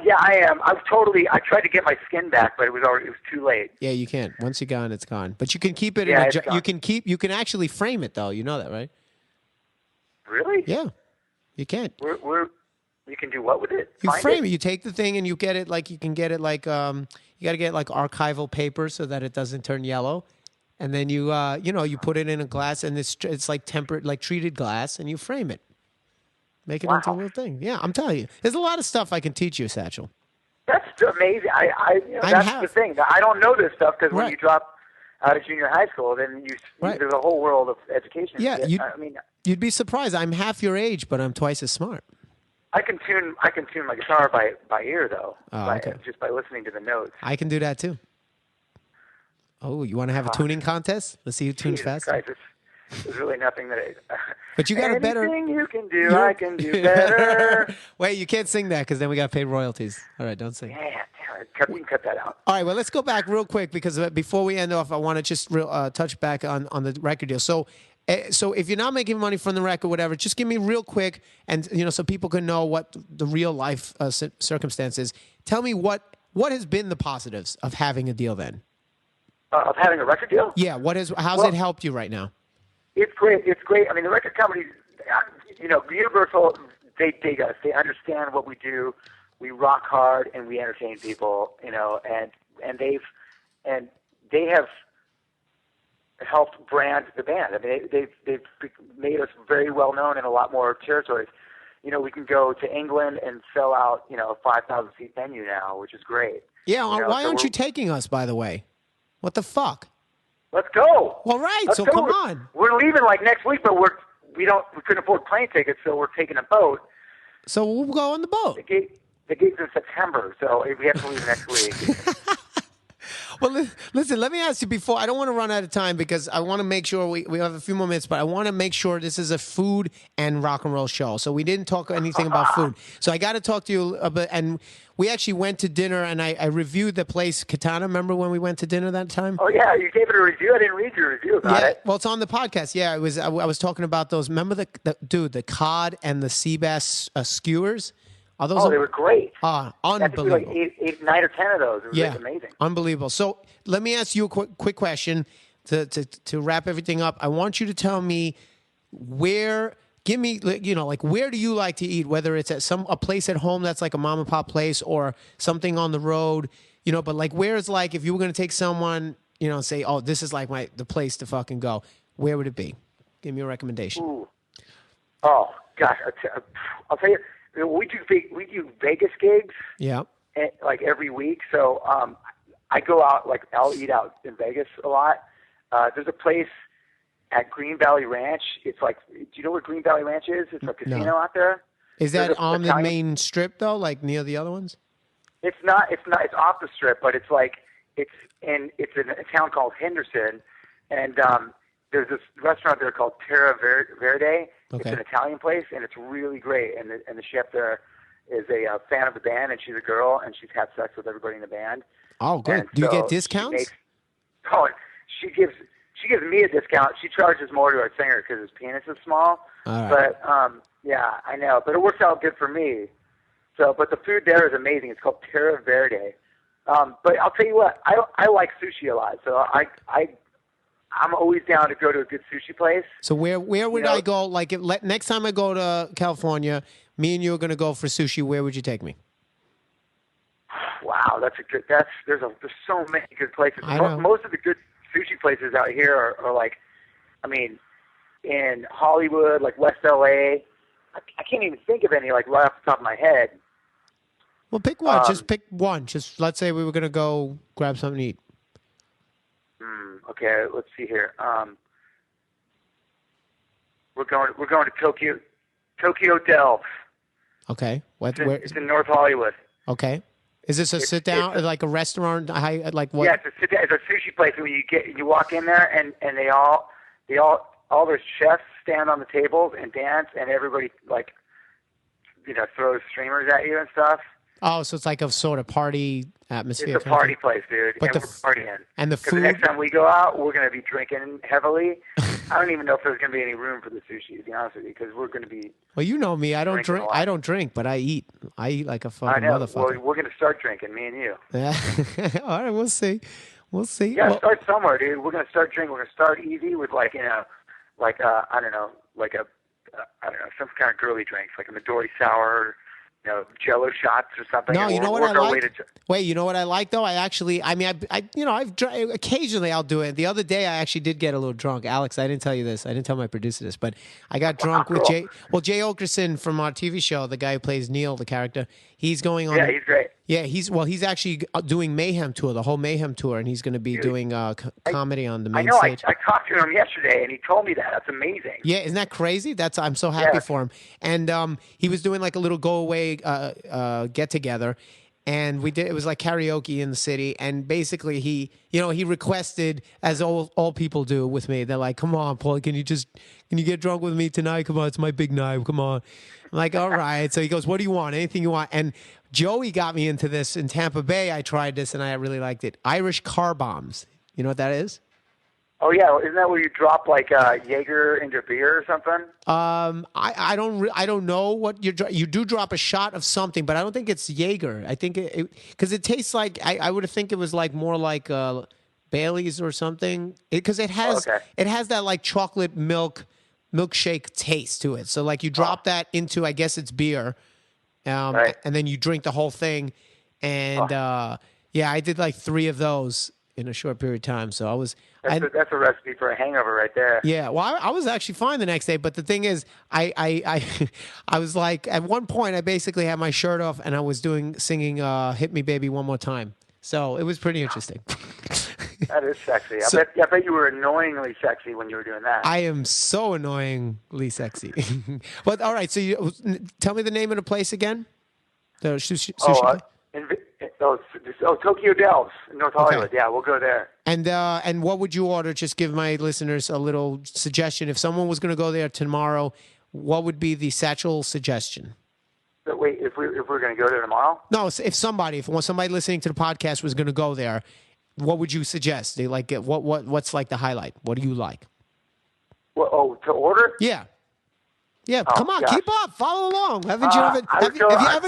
Yeah, I am. I tried to get my skin back, but it was too late. Yeah, you can't. Once you're gone, it's gone. But you can keep it. Yeah, you can actually frame it though. You know that, right? Really? Yeah, you can. You can do what with it? You Find frame it. You take the thing and you get it like you can get it like you got to get like archival paper so that it doesn't turn yellow, and then you put it in a glass and it's like tempered like treated glass and you frame it, make it into a Wow. little thing. Yeah, I'm telling you, there's a lot of stuff I can teach you, Satchel. That's amazing. That's the thing. I don't know this stuff because when Right. you drop out of junior high school, then Right. there's a whole world of education. Yeah, I mean, you'd be surprised. I'm half your age, but I'm twice as smart. I can tune my guitar by ear though, Okay. just by listening to the notes. I can do that too. Oh, you want to have a tuning contest? Let's see who tunes Jesus faster. Christ, there's really nothing that But you got a better. Anything you can do, I can do better. Wait, you can't sing that because then we got to pay royalties. All right, don't sing. Yeah, we can cut that out. All right, well, let's go back real quick because before we end off, I want to just touch back on the record deal. So if you're not making money from the record, whatever, just give me real quick, and so people can know what the real life circumstances. Tell me what has been the positives of having a deal then. Of having a record deal? Yeah, how's it helped you right now? It's great. It's great. I mean, the record companies, Universal, they dig us. They understand what we do. We rock hard and we entertain people, and they have helped brand the band. I mean, they've made us very well known in a lot more territories. We can go to England and sell out, a 5,000 seat venue now, which is great. Yeah, why aren't you taking us, by the way? What the fuck? Let's go. Well, right. Let's so go. come on. We're leaving like next week, but we couldn't afford plane tickets, so we're taking a boat. So we'll go on the boat. The gig's in September, so we have to leave next week. Well, listen, let me ask you before. I don't want to run out of time because I want to make sure we have a few more minutes, but I want to make sure this is a food and rock and roll show. So we didn't talk anything about food. So I got to talk to you about, and we actually went to dinner and I reviewed the place, Katana. Remember when we went to dinner that time? Oh, yeah. You gave it a review. I didn't read your review about it. Well, it's on the podcast. Yeah, I was talking about those. Remember the cod and the sea bass skewers? They were great. Unbelievable. I think like 9 or 10 of those. It was like amazing. Unbelievable. So let me ask you a quick question to wrap everything up. I want you to tell me where do you like to eat, whether it's at a place at home that's like a mom and pop place or something on the road, but like where is like if you were going to take someone, say, oh, this is like the place to fucking go, where would it be? Give me a recommendation. Ooh. Oh, gosh. I'll tell you. We do Vegas gigs, like every week. So I go out, like I'll eat out in Vegas a lot. There's a place at Green Valley Ranch. It's like, do you know where Green Valley Ranch is? It's a casino out there. Is that on the main strip though, like near the other ones? It's not. It's off the strip, but it's like it's in a town called Henderson, and there's this restaurant there called Terra Verde. Okay. It's an Italian place, and it's really great. And the chef there is a fan of the band, and she's a girl, and she's had sex with everybody in the band. Oh, good. And do you get discounts? She gives me a discount. She charges more to our singer because his penis is small. All right. But yeah, I know. But it works out good for me. So, but the food there is amazing. It's called Terra Verde. But I'll tell you what, I like sushi a lot. So I'm always down to go to a good sushi place. So where would I go? Like next time I go to California, me and you are going to go for sushi. Where would you take me? Wow, there's so many good places. I know. Most of the good sushi places out here are like, I mean, in Hollywood, like West LA. I can't even think of any like right off the top of my head. Well, pick one. Just pick one. Just let's say we were going to go grab something to eat. Okay, let's see here. We're going to Tokyo Delve. Okay. It's in North Hollywood. Okay. Is this a sit down, like a restaurant? Like what? Yeah, it's a sushi place. When you walk in there, and all their chefs stand on the tables and dance, and everybody like, throws streamers at you and stuff. Oh, so it's like a sort of party atmosphere. It's a party place, dude. But we're partying. And the food. The next time we go out, we're going to be drinking heavily. I don't even know if there's going to be any room for the sushi, to be honest with you, because we're going to be. Well, you know me. I don't drink. I don't drink, but I eat. I eat like a fucking motherfucker. Well, we're going to start drinking, me and you. Yeah. All right, we'll see. We'll see. You got to start somewhere, dude. We're going to start drinking. We're going to start easy with I don't know, like a I don't know, some kind of girly drinks, like a Midori sour, Jello shots or something. No, and you know we'll what I work our way like? to. Wait, you know what I like though? Occasionally I'll do it. The other day I actually did get a little drunk. Alex, I didn't tell you this. I didn't tell my producer this, but I got drunk with Cool. Jay Okerson from our TV show, the guy who plays Neil, the character. He's going on. Yeah, he's great. Yeah, he's actually doing Mayhem Tour, the whole Mayhem Tour, and he's going to be doing comedy on the main stage. I talked to him yesterday, and he told me that. That's amazing. Yeah, isn't that crazy? I'm so happy for him. And he was doing like a little go away get together, and it was like karaoke in the city. And basically, he requested, as all people do with me. They're like, "Come on, Paul, can you get drunk with me tonight? Come on, it's my big night. Come on." I'm like, "All right." So he goes, "What do you want? Anything you want?" And Joey got me into this in Tampa Bay. I tried this and I really liked it. Irish car bombs. You know what that is? Oh yeah, isn't that where you drop like Jaeger into beer or something? I don't know what you do drop a shot of something, but I don't think it's Jaeger. I think because it tastes like I would think it was like more like Bailey's or something, because it has that like chocolate milkshake taste to it. So like you drop that into, I guess it's beer. Right. And then you drink the whole thing. And I did like 3 of those in a short period of time. So I was. That's a recipe for a hangover right there. Yeah, well, I was actually fine the next day, but the thing is, I was like, at one point, I basically had my shirt off and I was singing "Hit Me, Baby, One More Time." So it was pretty interesting. That is sexy. I bet you were annoyingly sexy when you were doing that. I am so annoyingly sexy. But all right, so tell me the name of the place again. The sushi Tokyo Delves in North Hollywood. Yeah, we'll go there. And what would you order? Just give my listeners a little suggestion. If someone was going to go there tomorrow, what would be the Satchel suggestion? But wait, if we're going to go there tomorrow? No, if somebody listening to the podcast was going to go there, what would you suggest? They like what's like the highlight? What do you like? Well, to order? Yeah. Yeah, come on, keep up, follow along. Have you ever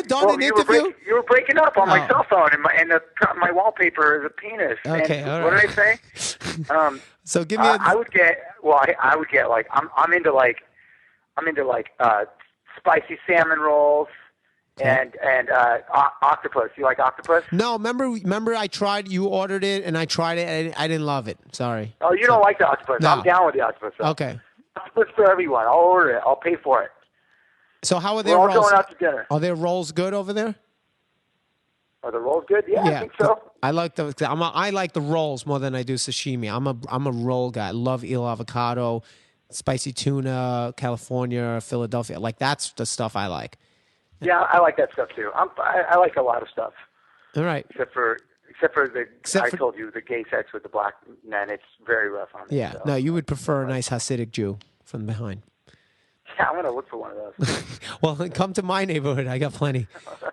done an interview? You were breaking up on my cell phone, and my wallpaper is a penis. Okay, and all what right. did I say? So give me. I would get like I'm into spicy salmon rolls and octopus. You like octopus? No, remember I tried. You ordered it, and I tried it, and I didn't love it. Sorry. Oh, you don't like the octopus? No. I'm down with the octopus. Though. Okay. Octopus for everyone. I'll order it. I'll pay for it. So how are their rolls? We're all going out to dinner. Are their rolls good over there? Are the rolls good? Yeah, I think so. I like I like the rolls more than I do sashimi. I'm a roll guy. I love eel avocado, spicy tuna, California, Philadelphia. Like that's the stuff I like. Yeah, I like that stuff too. I like a lot of stuff. All right. Except for I told you the gay sex with the black men. It's very rough on me. Yeah. So. No, you would prefer a nice Hasidic Jew from behind. Yeah, I'm going to look for one of those. Well, then come to my neighborhood. I got plenty.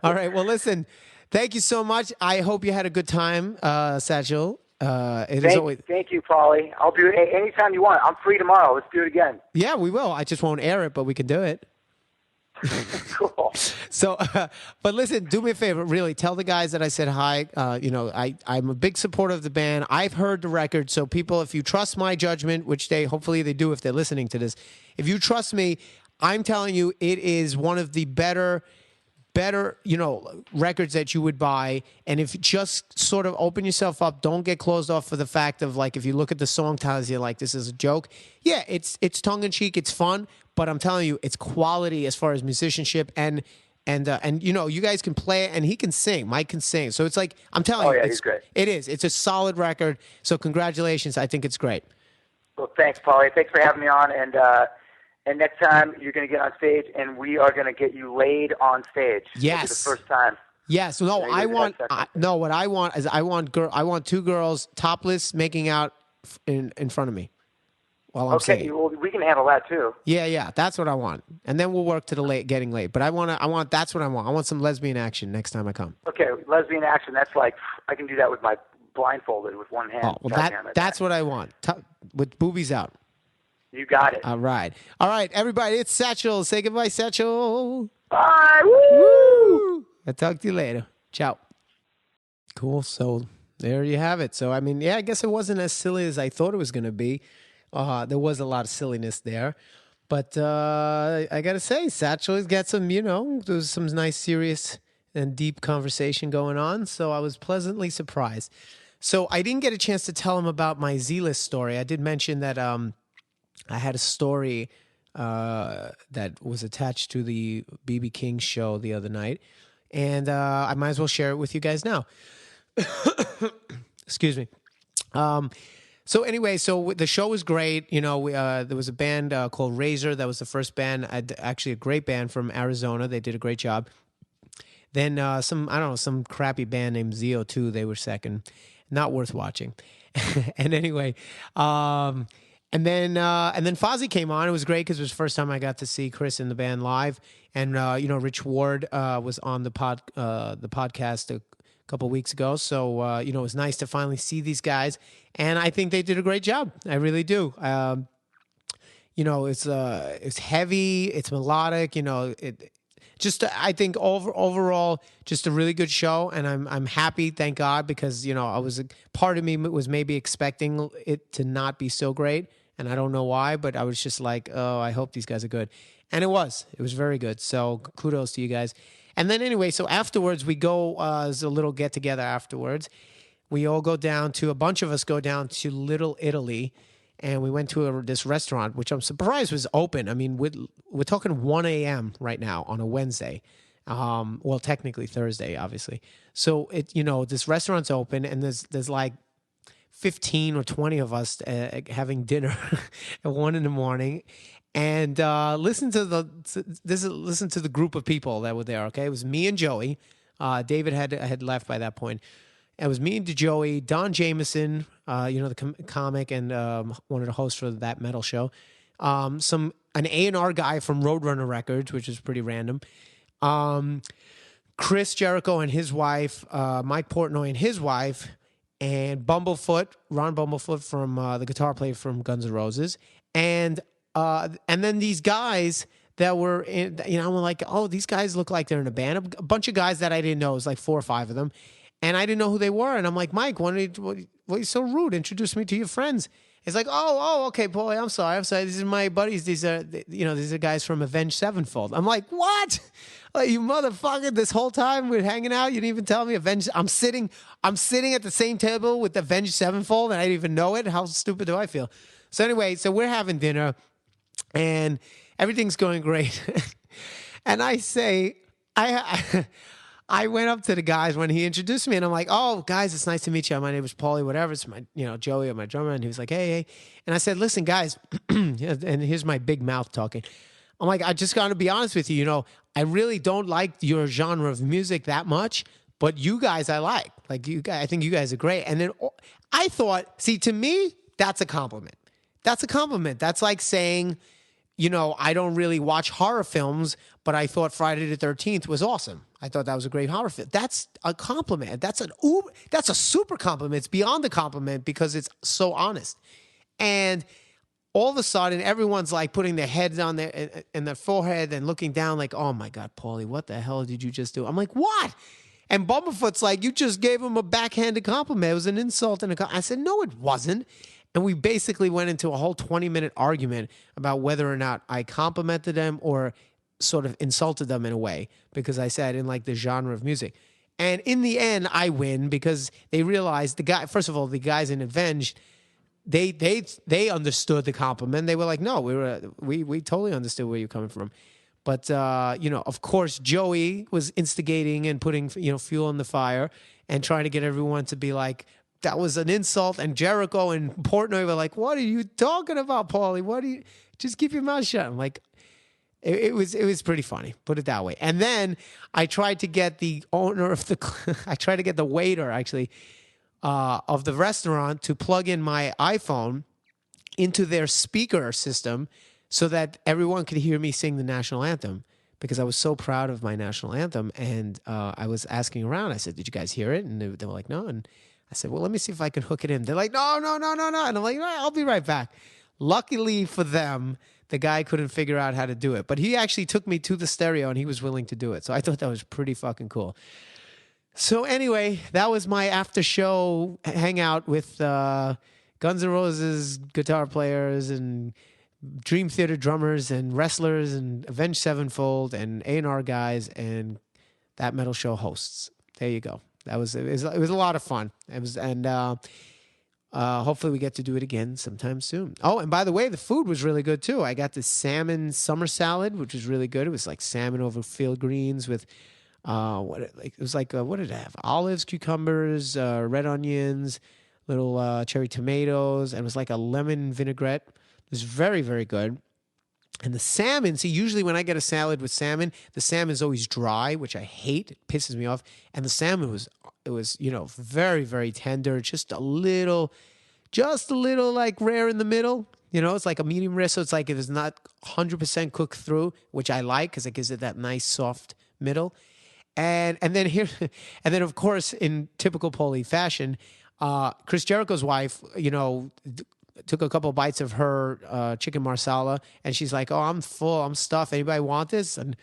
All right. Well, listen, thank you so much. I hope you had a good time, Satchel. Thank you, Paulie. I'll do it anytime you want. I'm free tomorrow. Let's do it again. Yeah, we will. I just won't air it, but we can do it. Cool. So, but listen, do me a favor, really. Tell the guys that I said hi. I'm a big supporter of the band. I've heard the record. So people, if you trust my judgment, which hopefully they do if they're listening to this, if you trust me, I'm telling you, it is one of the better, records that you would buy. And if you just sort of open yourself up, don't get closed off for the fact of like, if you look at the song titles, you're like, this is a joke. Yeah, it's tongue in cheek. It's fun. But I'm telling you, it's quality as far as musicianship and you guys can play it and he can sing. Mike can sing. So it's like, I'm telling you, he's great. It is. It's a solid record. So congratulations. I think it's great. Well, thanks, Paulie. Thanks for having me on. And next time you're going to get on stage and we are going to get you laid on stage. Yes. The first time. Yes. No, what I want is I want 2 girls topless making out in front of me. While I'm singing. Well, we can handle that too. Yeah, that's what I want, and then we'll work to the getting late. But that's what I want. I want some lesbian action next time I come. Okay, lesbian action. That's like I can do that with my blindfolded with one hand. Oh, well, that's what I want. With boobies out. You got it. All right, everybody. It's Satchel. Say goodbye, Satchel. Bye. Woo! I'll talk to you later. Ciao. Cool. So there you have it. So I mean, yeah, I guess it wasn't as silly as I thought it was going to be. There was a lot of silliness there. But I got to say, Satchel has got some, there was some nice, serious, and deep conversation going on. So I was pleasantly surprised. So I didn't get a chance to tell him about my Z-List story. I did mention that I had a story that was attached to the BB King show the other night. And I might as well share it with you guys now. Excuse me. So anyway, so the show was great. There was a band called Razor. That was the first band, actually a great band from Arizona. They did a great job. Then some crappy band named ZO2. They were second. Not worth watching. And anyway, and then Fozzy came on. It was great because it was the first time I got to see Chris in the band live. And Rich Ward was on the podcast a couple weeks ago. So it was nice to finally see these guys, and I think they did a great job. I really do. It's heavy, it's melodic. I think overall just a really good show, and I'm happy, thank God, because part of me was maybe expecting it to not be so great, and I don't know why, but I was just like, oh, I hope these guys are good, and it was very good. So kudos to you guys. And then anyway, so afterwards we go as a little get together afterwards. We all go down to, a bunch of us go down to Little Italy, and we went to this restaurant, which I'm surprised was open. I mean, we're talking 1 a.m. right now on a Wednesday. Well, technically Thursday, obviously. So this restaurant's open, and there's like 15 or 20 of us having dinner at 1 a.m. And listen to the group of people that were there. Okay, it was me and Joey. David had left by that point. It was me and Joey, Don Jameson, the comic and one of the hosts for that metal show. An A&R guy from Roadrunner Records, which is pretty random. Chris Jericho and his wife, Mike Portnoy and his wife, and Ron Bumblefoot from the guitar player from Guns N' Roses, and then these guys that were in, I'm like, oh, these guys look like they're in a band. A bunch of guys that I didn't know. It was like 4 or 5 of them. And I didn't know who they were. And I'm like, Mike, why are you so rude? Introduce me to your friends. It's like, okay, Paulie, I'm sorry. These are my buddies. These are guys from Avenged Sevenfold. I'm like, what? Like, you motherfucker, this whole time we're hanging out, you didn't even tell me Avenged. I'm sitting at the same table with Avenged Sevenfold, and I didn't even know it. How stupid do I feel? So anyway, we're having dinner, and everything's going great. And I say, I went up to the guys when he introduced me, and I'm like, oh, guys, it's nice to meet you. My name is Paulie, whatever. It's my, Joey, my drummer. And he was like, hey. And I said, listen, guys, and here's my big mouth talking. I'm like, I just got to be honest with you. I really don't like your genre of music that much, but you guys I like. Like, you guys, I think you guys are great. And then I thought, see, to me, that's a compliment. That's a compliment. That's like saying, I don't really watch horror films, but I thought Friday the 13th was awesome. I thought that was a great horror film. That's a compliment. That's a super compliment. It's beyond a compliment because it's so honest. And all of a sudden, everyone's like putting their heads on their forehead and looking down like, oh my God, Paulie, what the hell did you just do? I'm like, what? And Bumblefoot's like, you just gave him a backhanded compliment. It was an insult. I said, no, it wasn't. And we basically went into a whole 20-minute argument about whether or not I complimented them or sort of insulted them in a way, because I said I didn't like the genre of music. And in the end, I win because they realized first of all, the guys in Avenged, they understood the compliment. They were like, no, we totally understood where you're coming from. But, of course, Joey was instigating and putting, fuel on the fire and trying to get everyone to be like, that was an insult. And Jericho and Portnoy were like, what are you talking about, Paulie? Just keep your mouth shut. I'm like, it was pretty funny, put it that way. And then I tried to get the waiter actually of the restaurant to plug in my iPhone into their speaker system so that everyone could hear me sing the national anthem, because I was so proud of my national anthem. And I was asking around. I said, did you guys hear it? And they were like, no. And I said, well, let me see if I can hook it in. They're like, no. And I'm like, I'll be right back. Luckily for them, the guy couldn't figure out how to do it. But he actually took me to the stereo, and he was willing to do it. So I thought that was pretty fucking cool. So anyway, that was my after-show hangout with Guns N' Roses guitar players and Dream Theater drummers and wrestlers and Avenged Sevenfold and A&R guys and That Metal Show hosts. There you go. It was a lot of fun. Hopefully we get to do it again sometime soon. Oh, and by the way, the food was really good too. I got the salmon summer salad, which was really good. It was like salmon over field greens with what did it have? Olives, cucumbers, red onions, little cherry tomatoes, and it was like a lemon vinaigrette. It was very, very good. And the salmon, see, usually when I get a salad with salmon, the salmon's always dry, which I hate. It pisses me off. And the salmon was very, very tender, just a little like rare in the middle. It's like a medium rare, so it's like it is not 100% cooked through, which I like because it gives it that nice soft middle. And then of course, in typical Paulie fashion, Chris Jericho's wife, took a couple bites of her chicken marsala, and she's like, "Oh, I'm full, I'm stuffed. Anybody want this?" And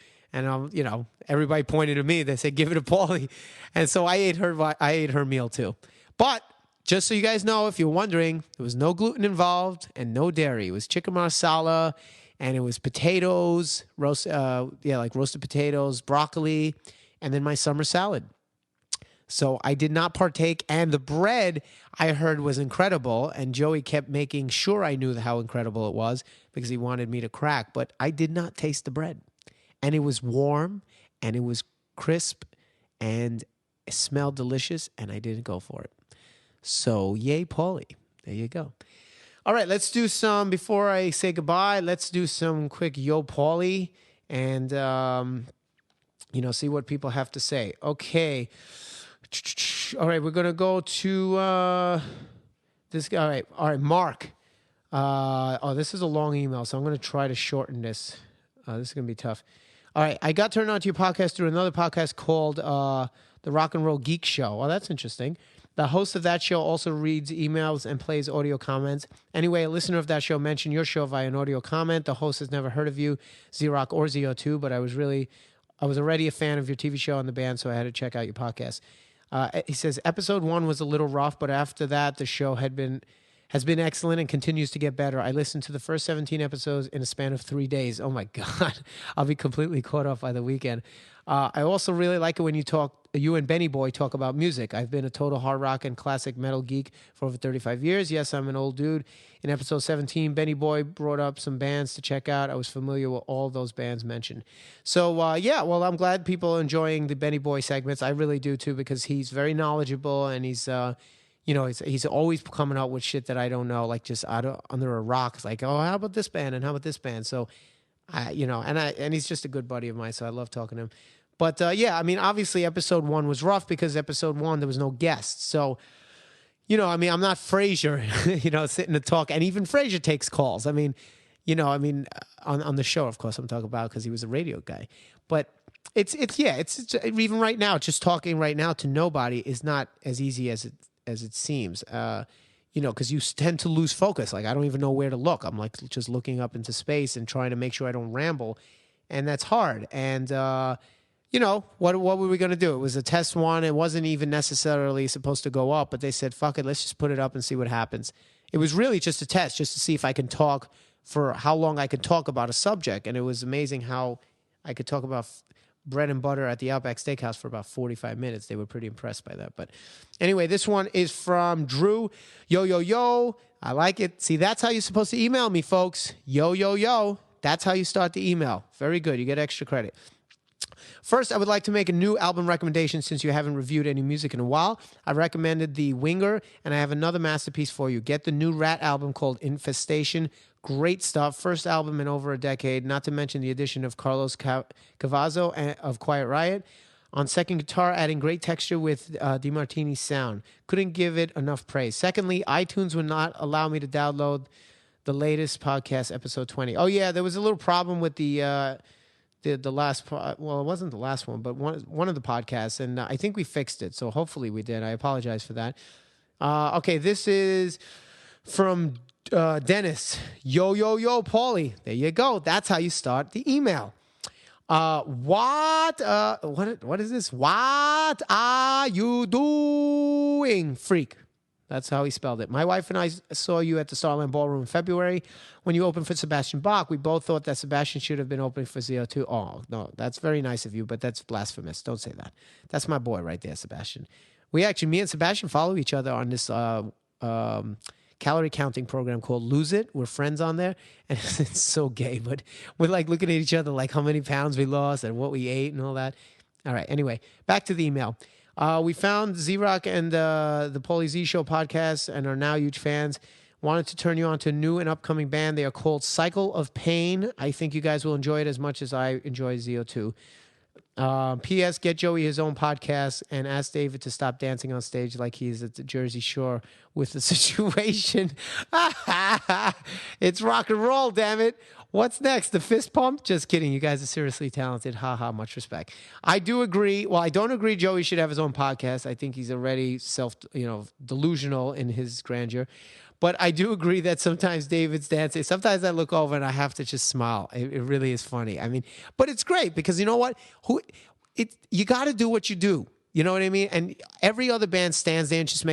everybody pointed to me. They said, "Give it to Paulie," and so I ate her meal too. But just so you guys know, if you're wondering, there was no gluten involved and no dairy. It was chicken marsala, and it was potatoes, like roasted potatoes, broccoli, and then my summer salad. So I did not partake, and the bread I heard was incredible, and Joey kept making sure I knew how incredible it was because he wanted me to crack, but I did not taste the bread. And it was warm, and it was crisp, and it smelled delicious, and I didn't go for it. So yay, Paulie. There you go. All right, let's do some, before I say goodbye, let's do some quick Yo Paulie and, see what people have to say. Okay. All right, we're going to go to this guy. All right, Mark. This is a long email, so I'm going to try to shorten this. This is going to be tough. All right, I got turned on to your podcast through another podcast called The Rock and Roll Geek Show. Oh, that's interesting. The host of that show also reads emails and plays audio comments. Anyway, a listener of that show mentioned your show via an audio comment. The host has never heard of you, Z-Rock or ZO2, but I was already a fan of your TV show and the band, so I had to check out your podcast. He says, episode 1 was a little rough, but after that, the show has been excellent and continues to get better. I listened to the first 17 episodes in a span of 3 days. Oh, my God. I'll be completely caught off by the weekend. I also really like it when you and Benny Boy talk about music. I've been a total hard rock and classic metal geek for over 35 years. Yes, I'm an old dude. In episode 17, Benny Boy brought up some bands to check out. I was familiar with all those bands mentioned. So, I'm glad people are enjoying the Benny Boy segments. I really do, too, because he's very knowledgeable, and he's always coming out with shit that I don't know, like just under a rock. It's like, oh, how about this band, and how about this band? So, and he's just a good buddy of mine, so I love talking to him. But, obviously episode 1 was rough because episode 1, there was no guests. So, I'm not Frasier, sitting to talk. And even Frasier takes calls. On the show, of course, I'm talking about because he was a radio guy. But it's even right now, just talking right now to nobody is not as easy as it seems. Because you tend to lose focus. Like, I don't even know where to look. I'm like just looking up into space and trying to make sure I don't ramble. And that's hard. And, what were we going to do? It was a test one. It wasn't even necessarily supposed to go up, but they said, fuck it, let's just put it up and see what happens. It was really just a test, just to see if I can talk for how long I could talk about a subject. And it was amazing how I could talk about bread and butter at the Outback Steakhouse for about 45 minutes. They were pretty impressed by that. But anyway, this one is from Drew. Yo, yo, yo. I like it. See, that's how you're supposed to email me, folks. Yo, yo, yo. That's how you start the email. Very good. You get extra credit. First, I would like to make a new album recommendation since you haven't reviewed any music in a while. I recommended The Winger, and I have another masterpiece for you. Get the new Rat album called Infestation. Great stuff. First album in over a decade, not to mention the addition of Carlos Cavazo of Quiet Riot. On second guitar, adding great texture with DeMartini's sound. Couldn't give it enough praise. Secondly, iTunes would not allow me to download the latest podcast, episode 20. Oh, yeah, there was a little problem with the last, well, it wasn't the last one, but one of the podcasts, and I think we fixed it, so hopefully we did. I apologize for that. Okay, this is from Dennis. Yo, yo, yo, Paulie. There you go. That's how you start the email. What is this? What are you doing, freak? That's how he spelled it. My wife and I saw you at the Starland Ballroom in February when you opened for Sebastian Bach. We both thought that Sebastian should have been opening for ZO2. Oh, no, that's very nice of you, but that's blasphemous. Don't say that. That's my boy right there, Sebastian. Me and Sebastian follow each other on this calorie counting program called Lose It. We're friends on there, and it's so gay, but we're like looking at each other like how many pounds we lost and what we ate and all that. All right, anyway, back to the email. We found Z-Rock and the Paulie Z Show podcast and are now huge fans. Wanted to turn you on to a new and upcoming band. They are called Cycle of Pain. I think you guys will enjoy it as much as I enjoy ZO2. P.S. Get Joey his own podcast and ask David to stop dancing on stage like he's at the Jersey Shore with the situation. It's rock and roll, damn it. What's next? The fist pump? Just kidding. You guys are seriously talented. Ha ha. Much respect. I do agree. Well, I don't agree Joey should have his own podcast. I think he's already delusional in his grandeur. But I do agree that sometimes David's dancing. Sometimes I look over and I have to just smile. It really is funny. I mean, but it's great because you know what? You got to do what you do. You know what I mean? And every other band stands there and just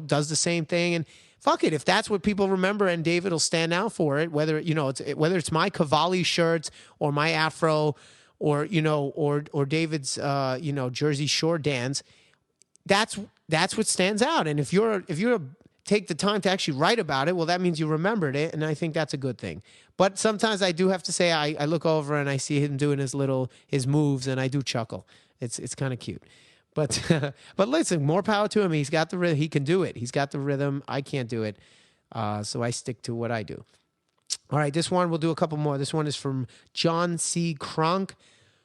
does the same thing. And fuck it, if that's what people remember, and David will stand out for it. Whether it's my Cavalli shirts or my afro, or David's Jersey Shore dance. That's what stands out. And if you're take the time to actually write about it, well, that means you remembered it, and I think that's a good thing. But sometimes I do have to say I look over and I see him doing his moves, and I do chuckle. It's kind of cute. But but listen, more power to him. He's got the rhythm. He can do it. He's got the rhythm. I can't do it, so I stick to what I do. All right, this one, we'll do a couple more. This one is from John C. Kronk.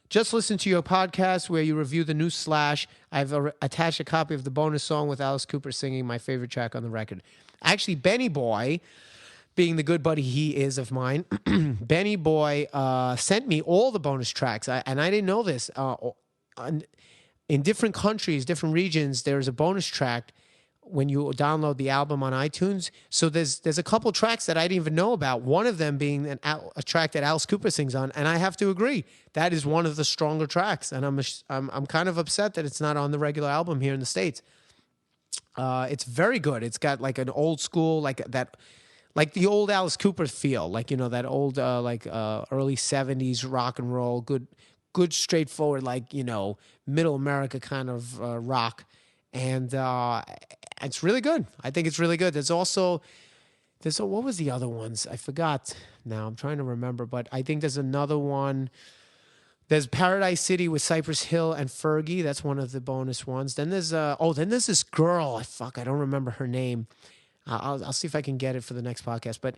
Just listen to your podcast where you review the new Slash. I've attached a copy of the bonus song with Alice Cooper singing my favorite track on the record. Actually, Benny Boy, being the good buddy he is of mine, Benny Boy sent me all the bonus tracks. And I didn't know this. In different countries, different regions, there's a bonus track when you download the album on iTunes. So there's a couple tracks that I didn't even know about. One of them being a track that Alice Cooper sings on, and I have to agree that is one of the stronger tracks. And I'm kind of upset that it's not on the regular album here in the States. It's very good. It's got like an old school like the old Alice Cooper feel, that old early 70s rock and roll, good straightforward middle America kind of rock. And it's really good. I think it's really good. There's what was the other ones? I forgot now. I'm trying to remember, but I think there's another one. There's Paradise City with Cypress Hill and Fergie. That's one of the bonus ones. Then there's this girl. I don't remember her name. I'll see if I can get it for the next podcast. But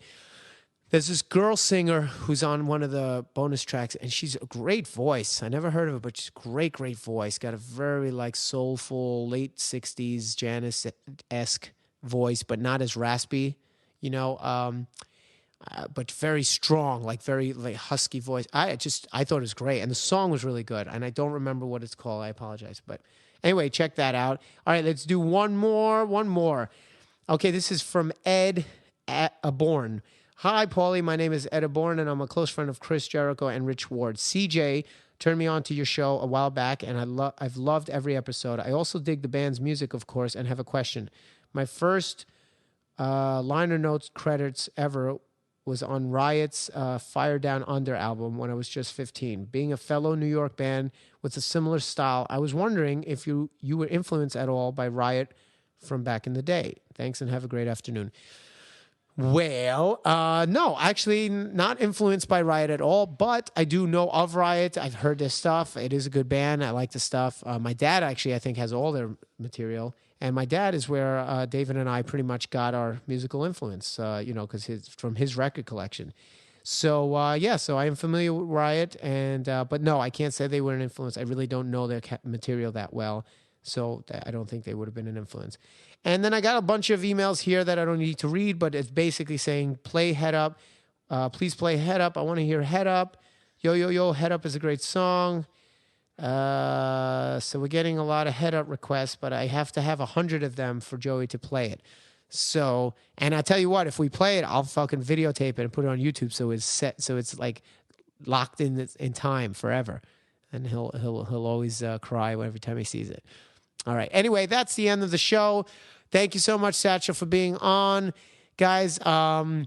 there's this girl singer who's on one of the bonus tracks, and she's a great voice. I never heard of her, but she's a great, great voice. Got a very soulful, late 60s Janis-esque voice, but not as raspy, but very strong, very husky voice. I thought it was great, and the song was really good, and I don't remember what it's called. I apologize. But anyway, check that out. All right, let's do one more. Okay, this is from Ed Aborn. Hi, Paulie. My name is Ed Aborn, and I'm a close friend of Chris Jericho and Rich Ward. CJ turned me on to your show a while back, and I've loved every episode. I also dig the band's music, of course, and have a question. My first liner notes credits ever was on Riot's Fire Down Under album when I was just 15. Being a fellow New York band with a similar style, I was wondering if you were influenced at all by Riot from back in the day. Thanks, and have a great afternoon. Well, no, actually not influenced by Riot at all, but I do know of Riot. I've heard their stuff. It is a good band. I like the stuff. My dad actually, I think, has all their material. And my dad is where David and I pretty much got our musical influence, because from his record collection. So, so I am familiar with Riot, but no, I can't say they were an influence. I really don't know their material that well, so I don't think they would have been an influence. And then I got a bunch of emails here that I don't need to read, but it's basically saying, play Head Up. Please play Head Up. I want to hear Head Up. Yo, yo, yo, Head Up is a great song. So we're getting a lot of Head Up requests, but I have to have 100 of them for Joey to play it. So, and I tell you what, if we play it, I'll fucking videotape it and put it on YouTube so it's set, so it's locked in time forever. And he'll always cry every time he sees it. All right. Anyway, that's the end of the show. Thank you so much, Satchel, for being on. Guys, oh,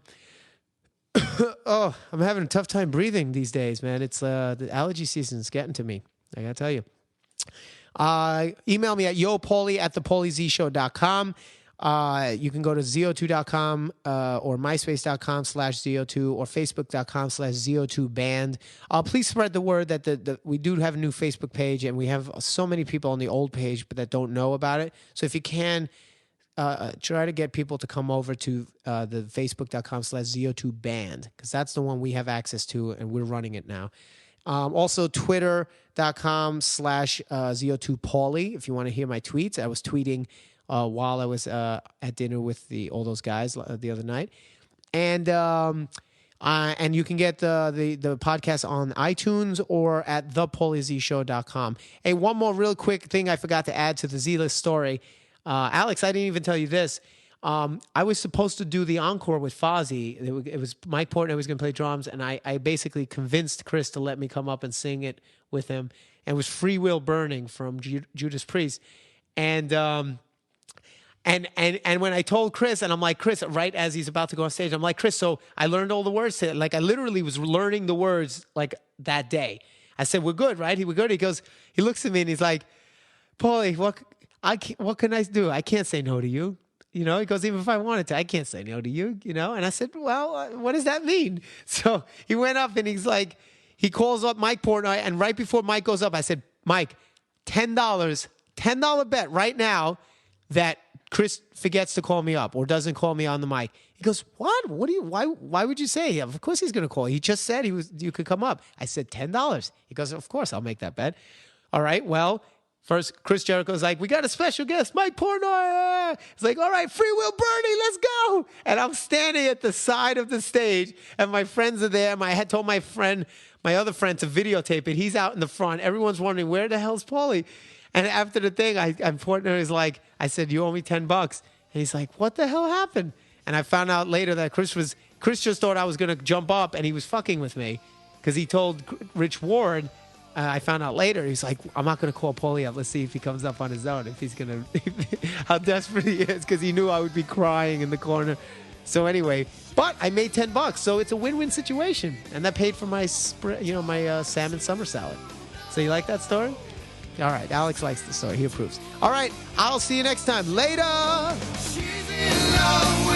I'm having a tough time breathing these days, man. It's the allergy season is getting to me. I gotta tell you. Email me at paulie@thepoliezshow.com. You can go to zo2.com or myspace.com/zo2 or facebook.com/zo2band. Please spread the word that we do have a new Facebook page, and we have so many people on the old page but that don't know about it. So if you can, try to get people to come over to the facebook.com/zo2band, because that's the one we have access to, and we're running it now. Also, twitter.com/zo2paulie if you want to hear my tweets. I was tweeting while I was at dinner with all those guys the other night. And you can get the podcast on iTunes or at thepoliezshow.com. Hey, one more real quick thing I forgot to add to the Z-List story. Alex, I didn't even tell you this. I was supposed to do the encore with Fozzy. It was Mike Portnoy was going to play drums, and I basically convinced Chris to let me come up and sing it with him. And it was Free Will Burning from Judas Priest. And when I told Chris, and I'm like, Chris, right as he's about to go on stage, I'm like, Chris, so I learned all the words to it. Like, I literally was learning the words like that day. I said, we're good, right? We're good. He looks at me and he's like, Paulie, what can I do? I can't say no to you. You know, he goes, even if I wanted to, I can't say no to you, you know? And I said, well, what does that mean? So he went up and he's like, he calls up Mike Portnoy. And right before Mike goes up, I said, Mike, $10 bet right now that Chris forgets to call me up or doesn't call me on the mic. He goes, what? Why would you say? Of course he's going to call. He just said you could come up. I said, $10. He goes, of course I'll make that bet. All right, well, first, Chris Jericho's like, we got a special guest, Mike Portnoy. He's like, all right, Free Will Burning, let's go. And I'm standing at the side of the stage, and my friends are there. I had told my other friend to videotape it. He's out in the front. Everyone's wondering, where the hell's Paulie? And after the thing, Portnoy is like, I said, you owe me $10. And he's like, what the hell happened? And I found out later that Chris just thought I was going to jump up, and he was fucking with me because he told Rich Ward. I found out later, he's like, I'm not going to call Paulie up. Let's see if he comes up on his own, if he's going to, how desperate he is, because he knew I would be crying in the corner. So anyway, but I made $10, so it's a win-win situation. And that paid for my salmon summer salad. So you like that story? All right, Alex likes the story. He approves. All right, I'll see you next time. Later! She's in love with